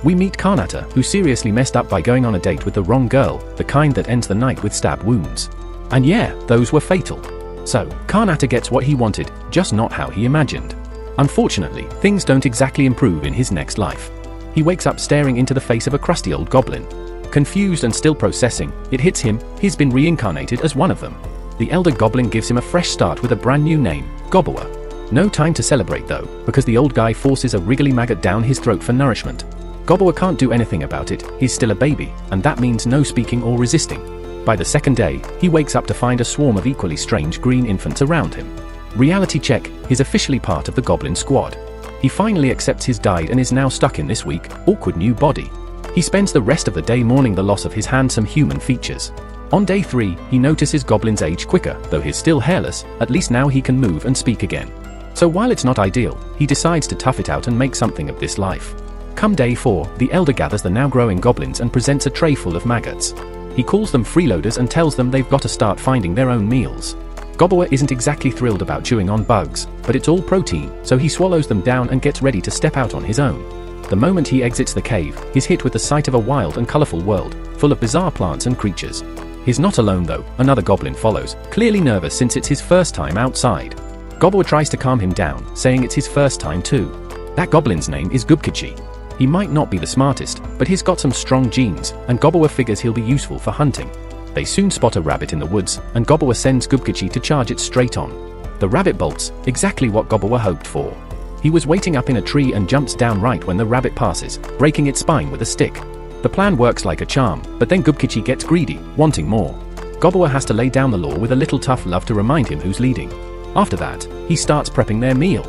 We meet Karnata, who seriously messed up by going on a date with the wrong girl, the kind that ends the night with stab wounds. And yeah, those were fatal. So, Karnata gets what he wanted, just not how he imagined. Unfortunately, things don't exactly improve in his next life. He wakes up staring into the face of a crusty old goblin. Confused and still processing, it hits him, he's been reincarnated as one of them. The elder goblin gives him a fresh start with a brand new name, Gobbler. No time to celebrate though, because the old guy forces a wriggly maggot down his throat for nourishment. Gobbler can't do anything about it, he's still a baby, and that means no speaking or resisting. By the second day, he wakes up to find a swarm of equally strange green infants around him. Reality check, he's officially part of the goblin squad. He finally accepts his died and is now stuck in this weak, awkward new body. He spends the rest of the day mourning the loss of his handsome human features. On day 3, he notices Goblin's age quicker, though he's still hairless, at least now he can move and speak again. So while it's not ideal, he decides to tough it out and make something of this life. Come day 4, the elder gathers the now growing goblins and presents a tray full of maggots. He calls them freeloaders and tells them they've got to start finding their own meals. Gobbler isn't exactly thrilled about chewing on bugs, but it's all protein, so he swallows them down and gets ready to step out on his own. The moment he exits the cave, he's hit with the sight of a wild and colorful world, full of bizarre plants and creatures. He's not alone though, another goblin follows, clearly nervous since it's his first time outside. Gobbler tries to calm him down, saying it's his first time too. That goblin's name is Gubkichi. He might not be the smartest, but he's got some strong genes, and Gobbler figures he'll be useful for hunting. They soon spot a rabbit in the woods, and Gobbler sends Gubkichi to charge it straight on. The rabbit bolts, exactly what Gobbler hoped for. He was waiting up in a tree and jumps down right when the rabbit passes, breaking its spine with a stick. The plan works like a charm, but then Gubkichi gets greedy, wanting more. Gobbler has to lay down the law with a little tough love to remind him who's leading. After that, he starts prepping their meal.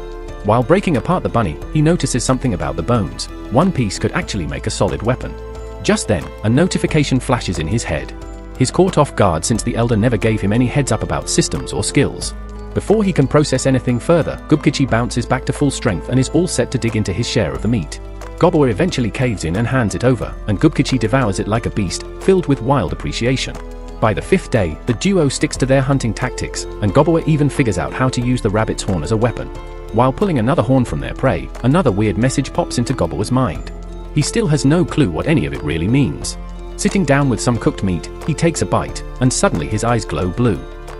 While breaking apart the bunny, he notices something about the bones. One piece could actually make a solid weapon. Just then, a notification flashes in his head. He's caught off guard since the elder never gave him any heads up about systems or skills. Before he can process anything further, Gubkichi bounces back to full strength and is all set to dig into his share of the meat. Gobbler eventually caves in and hands it over, and Gubkichi devours it like a beast, filled with wild appreciation. By the 5th day, the duo sticks to their hunting tactics, and Gobbler even figures out how to use the rabbit's horn as a weapon. While pulling another horn from their prey, another weird message pops into Gobbler's mind. He still has no clue what any of it really means. Sitting down with some cooked meat, he takes a bite, and suddenly his eyes glow blue.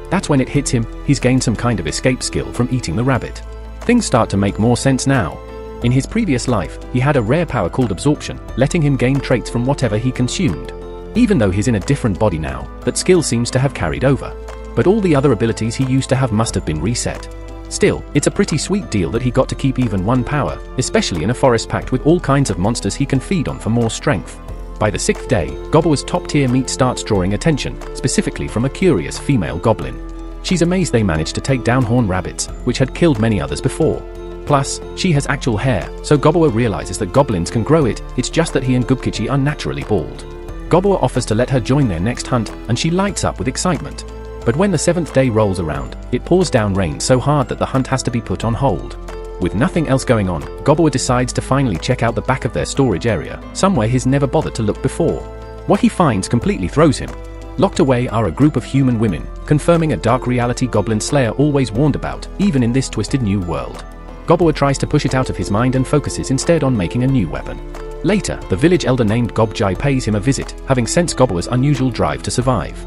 That's when it hits him, he's gained some kind of escape skill from eating the rabbit. Things start to make more sense now. In his previous life, he had a rare power called absorption, letting him gain traits from whatever he consumed. Even though he's in a different body now, that skill seems to have carried over. But all the other abilities he used to have must have been reset. Still, it's a pretty sweet deal that he got to keep even one power, especially in a forest packed with all kinds of monsters he can feed on for more strength. By the 6th day, Gobbler's top-tier meat starts drawing attention, specifically from a curious female goblin. She's amazed they managed to take down horned rabbits, which had killed many others before. Plus, she has actual hair, so Gobbler realizes that goblins can grow it, it's just that he and Gubkichi are naturally bald. Gobbler offers to let her join their next hunt, and she lights up with excitement. But when the 7th day rolls around, it pours down rain so hard that the hunt has to be put on hold. With nothing else going on, Gobbler decides to finally check out the back of their storage area, somewhere he's never bothered to look before. What he finds completely throws him. Locked away are a group of human women, confirming a dark reality Goblin Slayer always warned about, even in this twisted new world. Gobbler tries to push it out of his mind and focuses instead on making a new weapon. Later, the village elder named Gobjai pays him a visit, having sensed Gobbler's unusual drive to survive.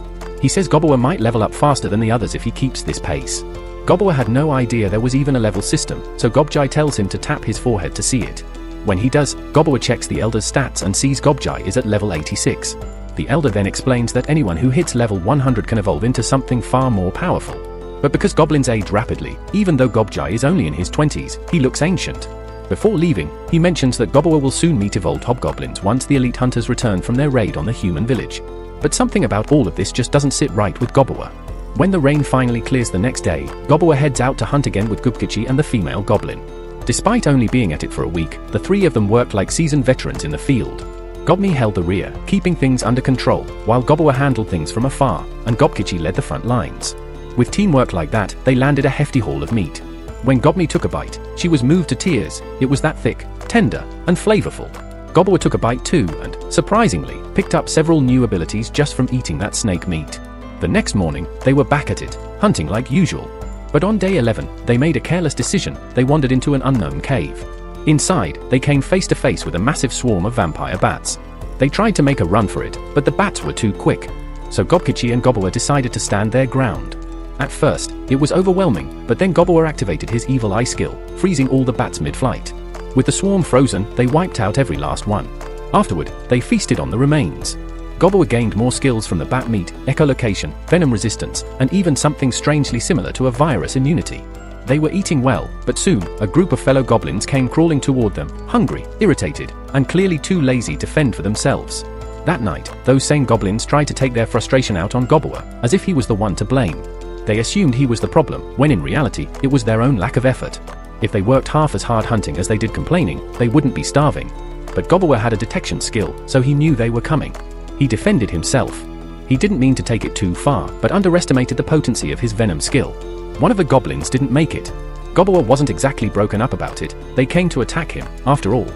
He says Gobbler might level up faster than the others if he keeps this pace. Gobbler had no idea there was even a level system, so Gobjai tells him to tap his forehead to see it. When he does, Gobbler checks the elder's stats and sees Gobjai is at level 86. The elder then explains that anyone who hits level 100 can evolve into something far more powerful. But because goblins age rapidly, even though Gobjai is only in his 20s, he looks ancient. Before leaving, he mentions that Gobbler will soon meet evolved hobgoblins once the elite hunters return from their raid on the human village. But something about all of this just doesn't sit right with Gobbler. When the rain finally clears the next day, Gobbler heads out to hunt again with Gubkichi and the female goblin. Despite only being at it for a week, the three of them worked like seasoned veterans in the field. Gobni held the rear, keeping things under control, while Gobbler handled things from afar, and Gubkichi led the front lines. With teamwork like that, they landed a hefty haul of meat. When Gobni took a bite, she was moved to tears. It was that thick, tender, and flavorful. Gobbler took a bite too and, surprisingly, picked up several new abilities just from eating that snake meat. The next morning, they were back at it, hunting like usual. But on day 11, they made a careless decision. They wandered into an unknown cave. Inside, they came face to face with a massive swarm of vampire bats. They tried to make a run for it, but the bats were too quick. So Gobkichi and Gobble decided to stand their ground. At first, it was overwhelming, but then Gobble activated his evil eye skill, freezing all the bats mid-flight. With the swarm frozen, they wiped out every last one. Afterward, they feasted on the remains. Gobble gained more skills from the bat meat, echolocation, venom resistance, and even something strangely similar to a virus immunity. They were eating well, but soon, a group of fellow goblins came crawling toward them, hungry, irritated, and clearly too lazy to fend for themselves. That night, those same goblins tried to take their frustration out on Gobble, as if he was the one to blame. They assumed he was the problem, when in reality, it was their own lack of effort. If they worked half as hard hunting as they did complaining, they wouldn't be starving. But Gobble had a detection skill, so he knew they were coming. He defended himself. He didn't mean to take it too far, but underestimated the potency of his venom skill. One of the goblins didn't make it. Gobble wasn't exactly broken up about it, they came to attack him, after all.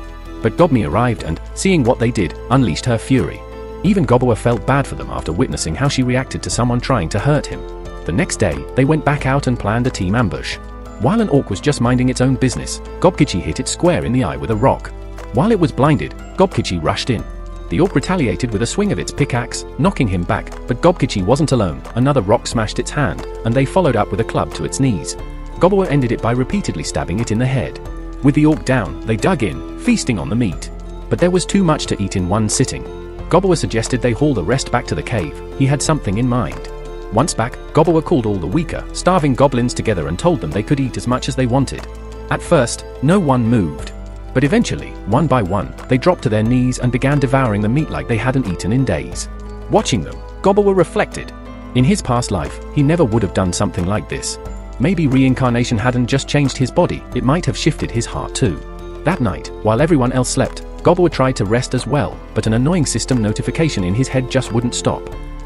But Gobmi arrived and, seeing what they did, unleashed her fury. Even Gobble felt bad for them after witnessing how she reacted to someone trying to hurt him. The next day, they went back out and planned a team ambush. While an orc was just minding its own business, Gobkichi hit it square in the eye with a rock. While it was blinded, Gobkichi rushed in. The orc retaliated with a swing of its pickaxe, knocking him back, but Gobkichi wasn't alone. Another rock smashed its hand, and they followed up with a club to its knees. Gobble ended it by repeatedly stabbing it in the head. With the orc down, they dug in, feasting on the meat. But there was too much to eat in one sitting. Gobble suggested they haul the rest back to the cave. He had something in mind. Once back, Gobble called all the weaker, starving goblins together and told them they could eat as much as they wanted. At first, no one moved. But eventually, one by one, they dropped to their knees and began devouring the meat like they hadn't eaten in days. Watching them, Gobble reflected. In his past life, he never would have done something like this. Maybe reincarnation hadn't just changed his body, it might have shifted his heart too. That night, while everyone else slept, Gobble tried to rest as well, but an annoying system notification in his head just wouldn't stop.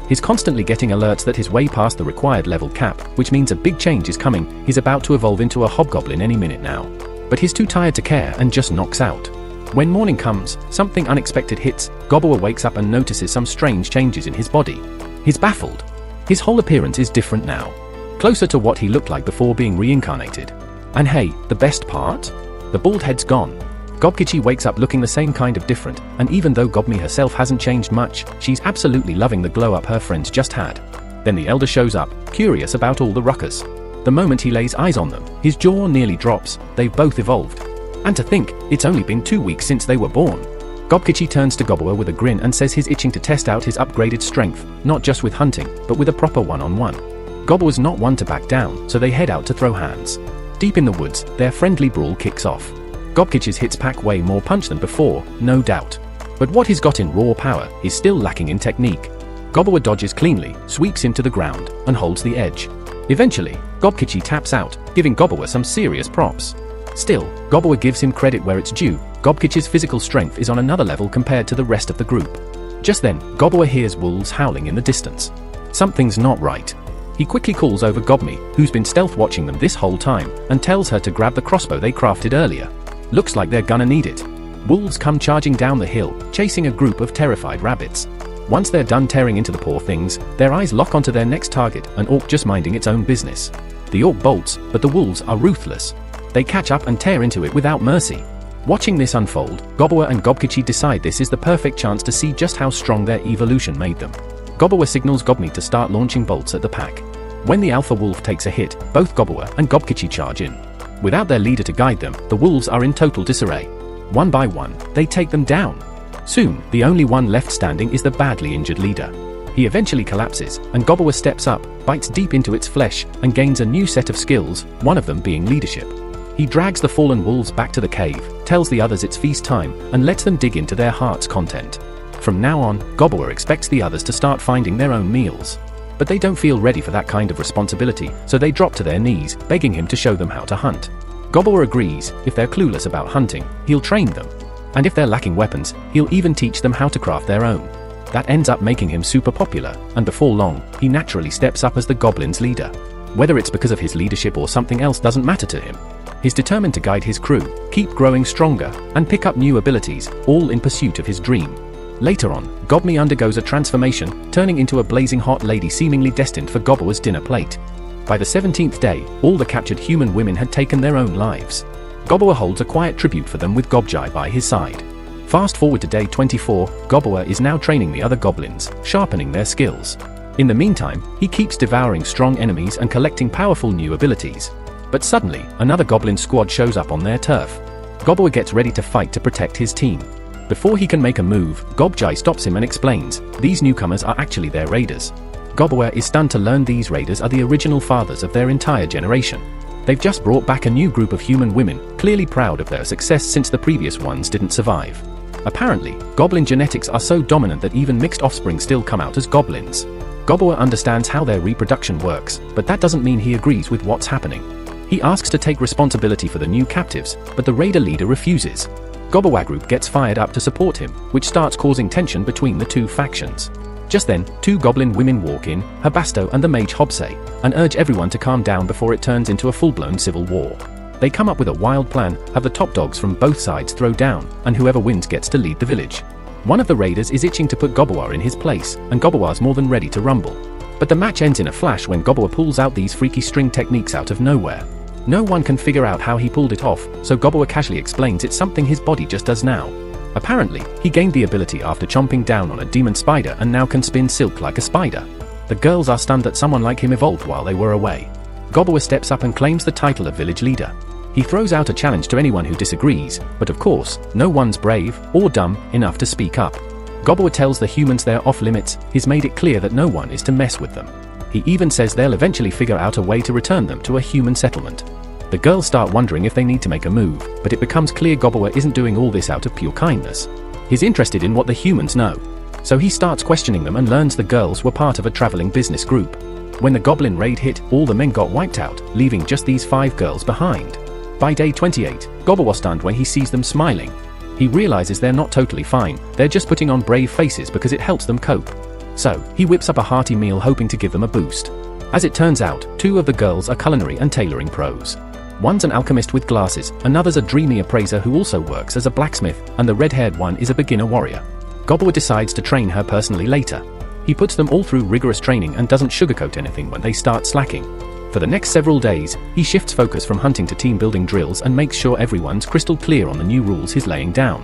He's constantly getting alerts that he's way past the required level cap, which means a big change is coming. He's about to evolve into a hobgoblin any minute now. But he's too tired to care and just knocks out. When morning comes, something unexpected hits. Gobble wakes up and notices some strange changes in his body. He's baffled. His whole appearance is different now. Closer to what he looked like before being reincarnated. And hey, the best part? The bald head's gone. Gobkichi wakes up looking the same kind of different, and even though Gobmi herself hasn't changed much, she's absolutely loving the glow up her friends just had. Then the elder shows up, curious about all the ruckus. The moment he lays eyes on them, his jaw nearly drops. They've both evolved. And to think, it's only been 2 weeks since they were born. Gobkichi turns to Gobble with a grin and says he's itching to test out his upgraded strength, not just with hunting, but with a proper one-on-one. Gobble's not one to back down, so they head out to throw hands. Deep in the woods, their friendly brawl kicks off. Gobkich's hits pack way more punch than before, no doubt. But what he's got in raw power, he's still lacking in technique. Gobble dodges cleanly, sweeps into the ground, and holds the edge. Eventually, Gobkichi taps out, giving Gobble some serious props. Still, Gobble gives him credit where it's due. Gobkich's physical strength is on another level compared to the rest of the group. Just then, Gobble hears wolves howling in the distance. Something's not right. He quickly calls over Gobmi, who's been stealth watching them this whole time, and tells her to grab the crossbow they crafted earlier. Looks like they're gonna need it. Wolves come charging down the hill, chasing a group of terrified rabbits. Once they're done tearing into the poor things, their eyes lock onto their next target, an orc just minding its own business. The orc bolts, but the wolves are ruthless. They catch up and tear into it without mercy. Watching this unfold, Gobble and Gobkichi decide this is the perfect chance to see just how strong their evolution made them. Gobble signals Gobmi to start launching bolts at the pack. When the alpha wolf takes a hit, both Gobble and Gobkichi charge in. Without their leader to guide them, the wolves are in total disarray. One by one, they take them down. Soon, the only one left standing is the badly injured leader. He eventually collapses, and Gobble steps up, bites deep into its flesh, and gains a new set of skills, one of them being leadership. He drags the fallen wolves back to the cave, tells the others it's feast time, and lets them dig into their heart's content. From now on, Gobble expects the others to start finding their own meals. But they don't feel ready for that kind of responsibility, so they drop to their knees, begging him to show them how to hunt. Gobble agrees. If they're clueless about hunting, he'll train them. And if they're lacking weapons, he'll even teach them how to craft their own. That ends up making him super popular, and before long, he naturally steps up as the goblins' leader. Whether it's because of his leadership or something else doesn't matter to him. He's determined to guide his crew, keep growing stronger, and pick up new abilities, all in pursuit of his dream. Later on, Gobmi undergoes a transformation, turning into a blazing hot lady seemingly destined for Gobble's dinner plate. By the 17th day, all the captured human women had taken their own lives. Gobbler holds a quiet tribute for them with Gobjai by his side. Fast forward to day 24, Gobbler is now training the other goblins, sharpening their skills. In the meantime, he keeps devouring strong enemies and collecting powerful new abilities. But suddenly, another goblin squad shows up on their turf. Gobbler gets ready to fight to protect his team. Before he can make a move, Gobjai stops him and explains, these newcomers are actually their raiders. Gobbler is stunned to learn these raiders are the original fathers of their entire generation. They've just brought back a new group of human women, clearly proud of their success since the previous ones didn't survive. Apparently, goblin genetics are so dominant that even mixed offspring still come out as goblins. Gobbler understands how their reproduction works, but that doesn't mean he agrees with what's happening. He asks to take responsibility for the new captives, but the raider leader refuses. Gobbler group gets fired up to support him, which starts causing tension between the two factions. Just then, two goblin women walk in, Habasto and the mage Hobse, and urge everyone to calm down before it turns into a full-blown civil war. They come up with a wild plan, have the top dogs from both sides throw down, and whoever wins gets to lead the village. One of the raiders is itching to put Gobbler in his place, and Gobbler's more than ready to rumble. But the match ends in a flash when Gobbler pulls out these freaky string techniques out of nowhere. No one can figure out how he pulled it off, so Gobbler casually explains it's something his body just does now. Apparently, he gained the ability after chomping down on a demon spider and now can spin silk like a spider. The girls are stunned that someone like him evolved while they were away. Gobbler steps up and claims the title of village leader. He throws out a challenge to anyone who disagrees, but of course, no one's brave, or dumb, enough to speak up. Gobbler tells the humans they're off limits, he's made it clear that no one is to mess with them. He even says they'll eventually figure out a way to return them to a human settlement. The girls start wondering if they need to make a move, but it becomes clear Gobbler isn't doing all this out of pure kindness. He's interested in what the humans know. So he starts questioning them and learns the girls were part of a traveling business group. When the goblin raid hit, all the men got wiped out, leaving just these 5 girls behind. By day 28, Gobbler was stunned when he sees them smiling. He realizes they're not totally fine, they're just putting on brave faces because it helps them cope. So, he whips up a hearty meal hoping to give them a boost. As it turns out, 2 of the girls are culinary and tailoring pros. One's an alchemist with glasses, another's a dreamy appraiser who also works as a blacksmith, and the red-haired one is a beginner warrior. Gobbler decides to train her personally later. He puts them all through rigorous training and doesn't sugarcoat anything when they start slacking. For the next several days, he shifts focus from hunting to team-building drills and makes sure everyone's crystal clear on the new rules he's laying down.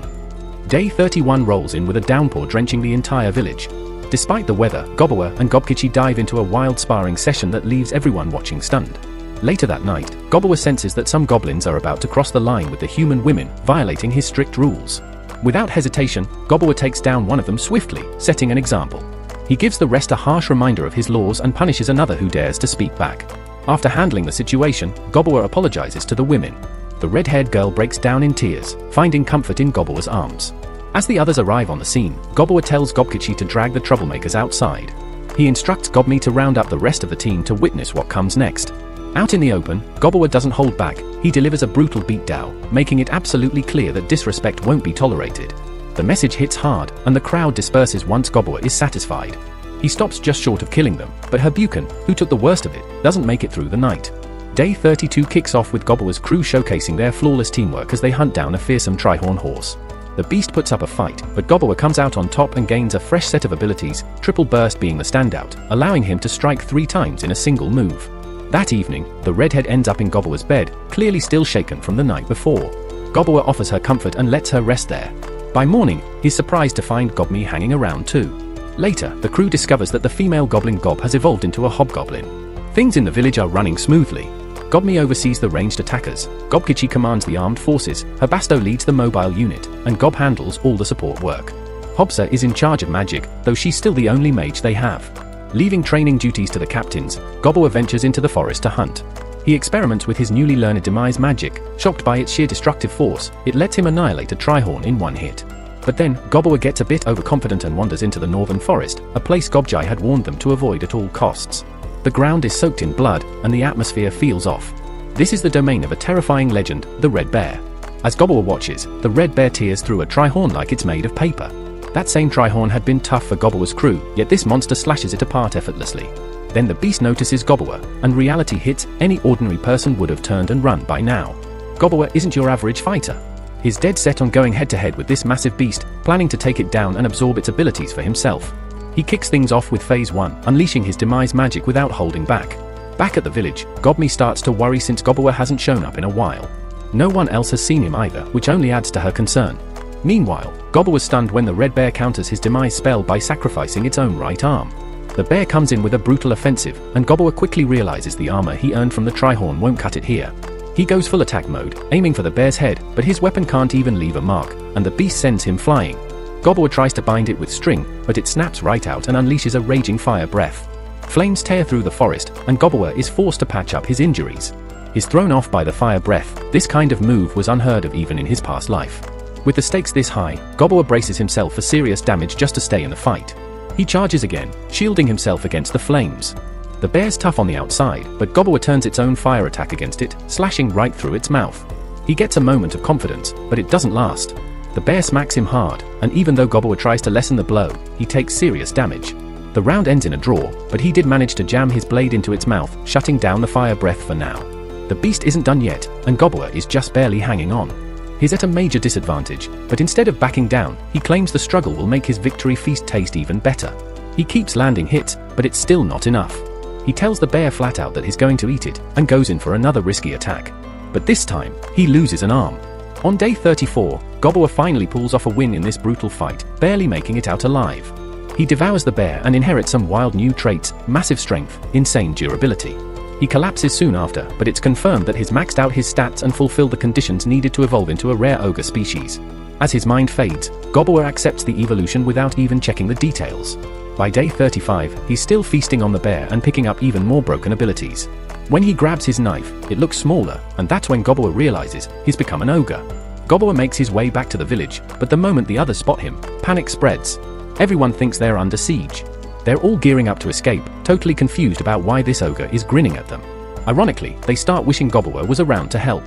Day 31 rolls in with a downpour drenching the entire village. Despite the weather, Gobbler and Gobkichi dive into a wild sparring session that leaves everyone watching stunned. Later that night, Gobbler senses that some goblins are about to cross the line with the human women, violating his strict rules. Without hesitation, Gobbler takes down one of them swiftly, setting an example. He gives the rest a harsh reminder of his laws and punishes another who dares to speak back. After handling the situation, Gobbler apologizes to the women. The red-haired girl breaks down in tears, finding comfort in Gobbler's arms. As the others arrive on the scene, Gobbler tells Gobkichi to drag the troublemakers outside. He instructs Gobmi to round up the rest of the team to witness what comes next. Out in the open, Gobbler doesn't hold back, he delivers a brutal beatdown, making it absolutely clear that disrespect won't be tolerated. The message hits hard, and the crowd disperses once Gobbler is satisfied. He stops just short of killing them, but Herbuken, who took the worst of it, doesn't make it through the night. Day 32 kicks off with Gobbler's crew showcasing their flawless teamwork as they hunt down a fearsome Trihorn horse. The beast puts up a fight, but Gobbler comes out on top and gains a fresh set of abilities, Triple Burst being the standout, allowing him to strike 3 times in a single move. That evening, the redhead ends up in Gobbler's bed, clearly still shaken from the night before. Gobbler offers her comfort and lets her rest there. By morning, he's surprised to find Gobmi hanging around too. Later, the crew discovers that the female goblin Gob has evolved into a hobgoblin. Things in the village are running smoothly. Gobmi oversees the ranged attackers, Gobkichi commands the armed forces, Habasto leads the mobile unit, and Gob handles all the support work. Hobsa is in charge of magic, though she's still the only mage they have. Leaving training duties to the captains, Gobbler ventures into the forest to hunt. He experiments with his newly learned demise magic. Shocked by its sheer destructive force, it lets him annihilate a Trihorn in one hit. But then, Gobbler gets a bit overconfident and wanders into the northern forest, a place Gobjai had warned them to avoid at all costs. The ground is soaked in blood, and the atmosphere feels off. This is the domain of a terrifying legend, the Red Bear. As Gobbler watches, the Red Bear tears through a Trihorn like it's made of paper. That same Trihorn had been tough for Gobbler's crew, yet this monster slashes it apart effortlessly. Then the beast notices Gobbler, and reality hits. Any ordinary person would have turned and run by now. Gobbler isn't your average fighter. He's dead set on going head-to-head with this massive beast, planning to take it down and absorb its abilities for himself. He kicks things off with Phase 1, unleashing his demise magic without holding back. Back at the village, Gobmi starts to worry since Gobbler hasn't shown up in a while. No one else has seen him either, which only adds to her concern. Meanwhile, Gobbler was stunned when the red bear counters his demise spell by sacrificing its own right arm. The bear comes in with a brutal offensive, and Gobbler quickly realizes the armor he earned from the Trihorn won't cut it here. He goes full attack mode, aiming for the bear's head, but his weapon can't even leave a mark, and the beast sends him flying. Gobbler tries to bind it with string, but it snaps right out and unleashes a raging fire breath. Flames tear through the forest, and Gobbler is forced to patch up his injuries. He's thrown off by the fire breath. This kind of move was unheard of even in his past life. With the stakes this high, Gobbler braces himself for serious damage just to stay in the fight. He charges again, shielding himself against the flames. The bear's tough on the outside, but Gobbler turns its own fire attack against it, slashing right through its mouth. He gets a moment of confidence, but it doesn't last. The bear smacks him hard, and even though Gobbler tries to lessen the blow, he takes serious damage. The round ends in a draw, but he did manage to jam his blade into its mouth, shutting down the fire breath for now. The beast isn't done yet, and Gobbler is just barely hanging on. He's at a major disadvantage, but instead of backing down, he claims the struggle will make his victory feast taste even better. He keeps landing hits, but it's still not enough. He tells the bear flat out that he's going to eat it, and goes in for another risky attack. But this time, he loses an arm. On day 34, Gobbler finally pulls off a win in this brutal fight, barely making it out alive. He devours the bear and inherits some wild new traits, massive strength, insane durability. He collapses soon after, but it's confirmed that he's maxed out his stats and fulfilled the conditions needed to evolve into a rare ogre species. As his mind fades, Gobbler accepts the evolution without even checking the details. By day 35, he's still feasting on the bear and picking up even more broken abilities. When he grabs his knife, it looks smaller, and that's when Gobbler realizes he's become an ogre. Gobbler makes his way back to the village, but the moment the others spot him, panic spreads. Everyone thinks they're under siege. They're all gearing up to escape, totally confused about why this ogre is grinning at them. Ironically, they start wishing Gobbler was around to help.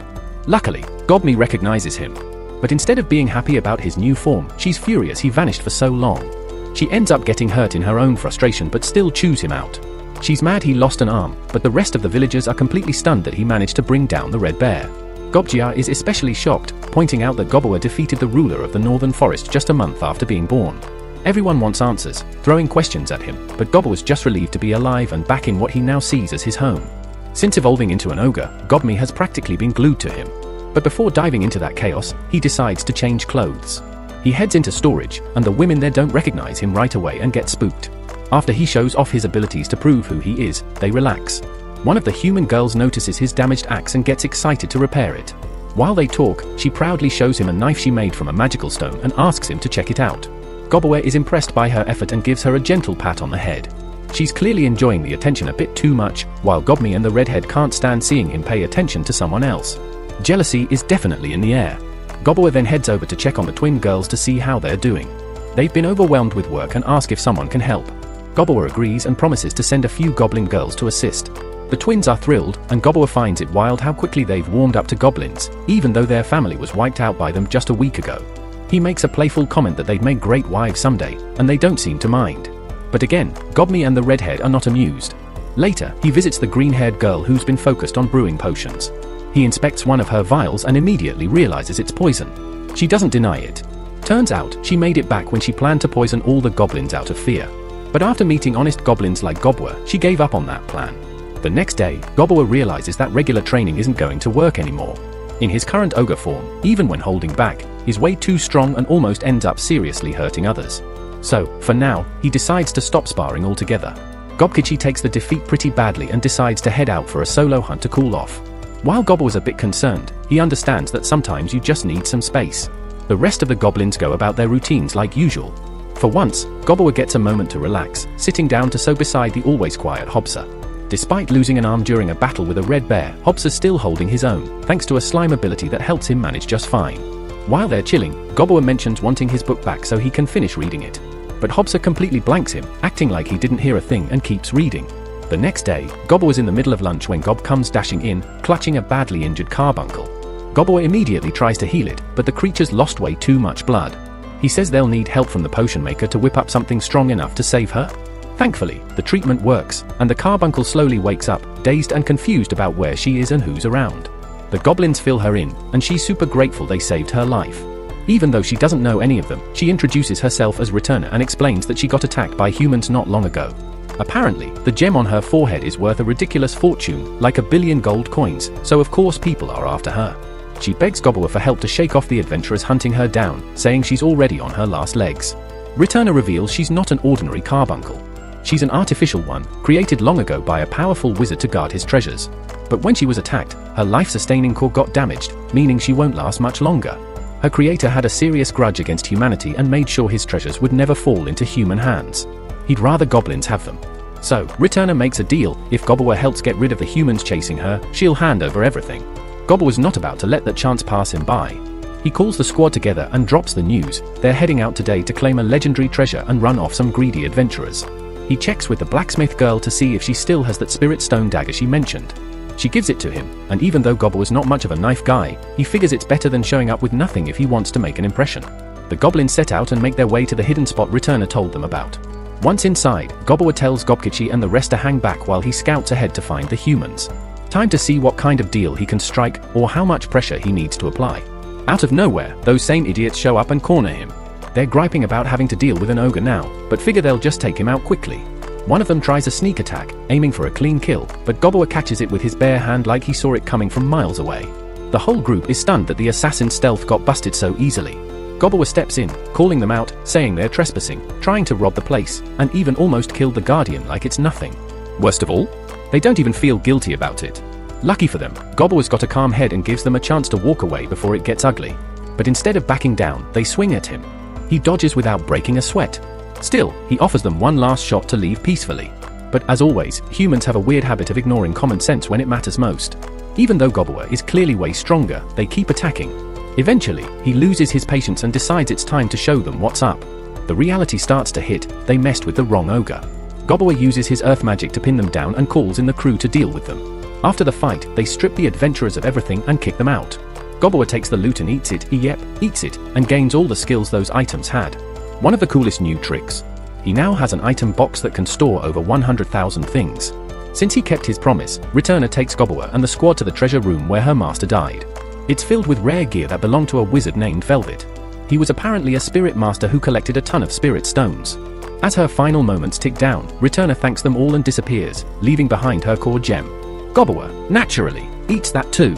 Luckily, Goblin recognizes him. But instead of being happy about his new form, she's furious he vanished for so long. She ends up getting hurt in her own frustration but still chews him out. She's mad he lost an arm, but the rest of the villagers are completely stunned that he managed to bring down the red bear. Gobjia is especially shocked, pointing out that Gobbler defeated the ruler of the northern forest just a month after being born. Everyone wants answers, throwing questions at him, but Gobbler was just relieved to be alive and back in what he now sees as his home. Since evolving into an ogre, Goblin has practically been glued to him. But before diving into that chaos, he decides to change clothes. He heads into storage, and the women there don't recognize him right away and get spooked. After he shows off his abilities to prove who he is, they relax. One of the human girls notices his damaged axe and gets excited to repair it. While they talk, she proudly shows him a knife she made from a magical stone and asks him to check it out. Gobbler is impressed by her effort and gives her a gentle pat on the head. She's clearly enjoying the attention a bit too much, while Goblin and the redhead can't stand seeing him pay attention to someone else. Jealousy is definitely in the air. Gobbler then heads over to check on the twin girls to see how they're doing. They've been overwhelmed with work and ask if someone can help. Gobbler agrees and promises to send a few goblin girls to assist. The twins are thrilled, and Gobbler finds it wild how quickly they've warmed up to goblins, even though their family was wiped out by them just a week ago. He makes a playful comment that they'd make great wives someday, and they don't seem to mind. But again, Goblin and the redhead are not amused. Later, he visits the green-haired girl who's been focused on brewing potions. He inspects one of her vials and immediately realizes it's poison. She doesn't deny it. Turns out, she made it back when she planned to poison all the goblins out of fear. But after meeting honest goblins like Gobbler, she gave up on that plan. The next day, Gobbler realizes that regular training isn't going to work anymore. In his current ogre form, even when holding back, he's way too strong and almost ends up seriously hurting others. So, for now, he decides to stop sparring altogether. Gobkichi takes the defeat pretty badly and decides to head out for a solo hunt to cool off. While Gobbler's a bit concerned, he understands that sometimes you just need some space. The rest of the goblins go about their routines like usual. For once, Gobbler gets a moment to relax, sitting down to sew beside the always quiet Hobsa. Despite losing an arm during a battle with a red bear, Hobsa's still holding his own, thanks to a slime ability that helps him manage just fine. While they're chilling, Gobbler mentions wanting his book back so he can finish reading it. But Hobsa completely blanks him, acting like he didn't hear a thing and keeps reading. The next day, Gobbler was in the middle of lunch when Gob comes dashing in, clutching a badly injured carbuncle. Gobbler immediately tries to heal it, but the creature's lost way too much blood. He says they'll need help from the potion maker to whip up something strong enough to save her. Thankfully, the treatment works, and the carbuncle slowly wakes up, dazed and confused about where she is and who's around. The goblins fill her in, and she's super grateful they saved her life. Even though she doesn't know any of them, she introduces herself as Returner and explains that she got attacked by humans not long ago. Apparently, the gem on her forehead is worth a ridiculous fortune, like 1 billion gold coins, so of course people are after her. She begs Gobbler for help to shake off the adventurers hunting her down, saying she's already on her last legs. Returner reveals she's not an ordinary carbuncle. She's an artificial one, created long ago by a powerful wizard to guard his treasures. But when she was attacked, her life-sustaining core got damaged, meaning she won't last much longer. Her creator had a serious grudge against humanity and made sure his treasures would never fall into human hands. He'd rather goblins have them. So, Returner makes a deal: if Gobbler helps get rid of the humans chasing her, she'll hand over everything. Gobbler was not about to let that chance pass him by. He calls the squad together and drops the news: they're heading out today to claim a legendary treasure and run off some greedy adventurers. He checks with the blacksmith girl to see if she still has that spirit stone dagger she mentioned. She gives it to him, and even though Gobbler was not much of a knife guy, he figures it's better than showing up with nothing if he wants to make an impression. The goblins set out and make their way to the hidden spot Returner told them about. Once inside, Gobbler tells Gobkichi and the rest to hang back while he scouts ahead to find the humans. Time to see what kind of deal he can strike, or how much pressure he needs to apply. Out of nowhere, those same idiots show up and corner him. They're griping about having to deal with an ogre now, but figure they'll just take him out quickly. One of them tries a sneak attack, aiming for a clean kill, but Gobbler catches it with his bare hand like he saw it coming from miles away. The whole group is stunned that the assassin's stealth got busted so easily. Gobbler steps in, calling them out, saying they're trespassing, trying to rob the place, and even almost killed the Guardian like it's nothing. Worst of all, they don't even feel guilty about it. Lucky for them, Gobbler's got a calm head and gives them a chance to walk away before it gets ugly. But instead of backing down, they swing at him. He dodges without breaking a sweat. Still, he offers them one last shot to leave peacefully. But as always, humans have a weird habit of ignoring common sense when it matters most. Even though Gobbler is clearly way stronger, they keep attacking. Eventually, he loses his patience and decides it's time to show them what's up. The reality starts to hit: they messed with the wrong ogre. Gobbler uses his earth magic to pin them down and calls in the crew to deal with them. After the fight, they strip the adventurers of everything and kick them out. Gobbler takes the loot and eats it, and gains all the skills those items had. One of the coolest new tricks. He now has an item box that can store over 100,000 things. Since he kept his promise, Returner takes Gobbler and the squad to the treasure room where her master died. It's filled with rare gear that belonged to a wizard named Velvet. He was apparently a spirit master who collected a ton of spirit stones. As her final moments tick down, Returner thanks them all and disappears, leaving behind her core gem. Gobbler, naturally, eats that too.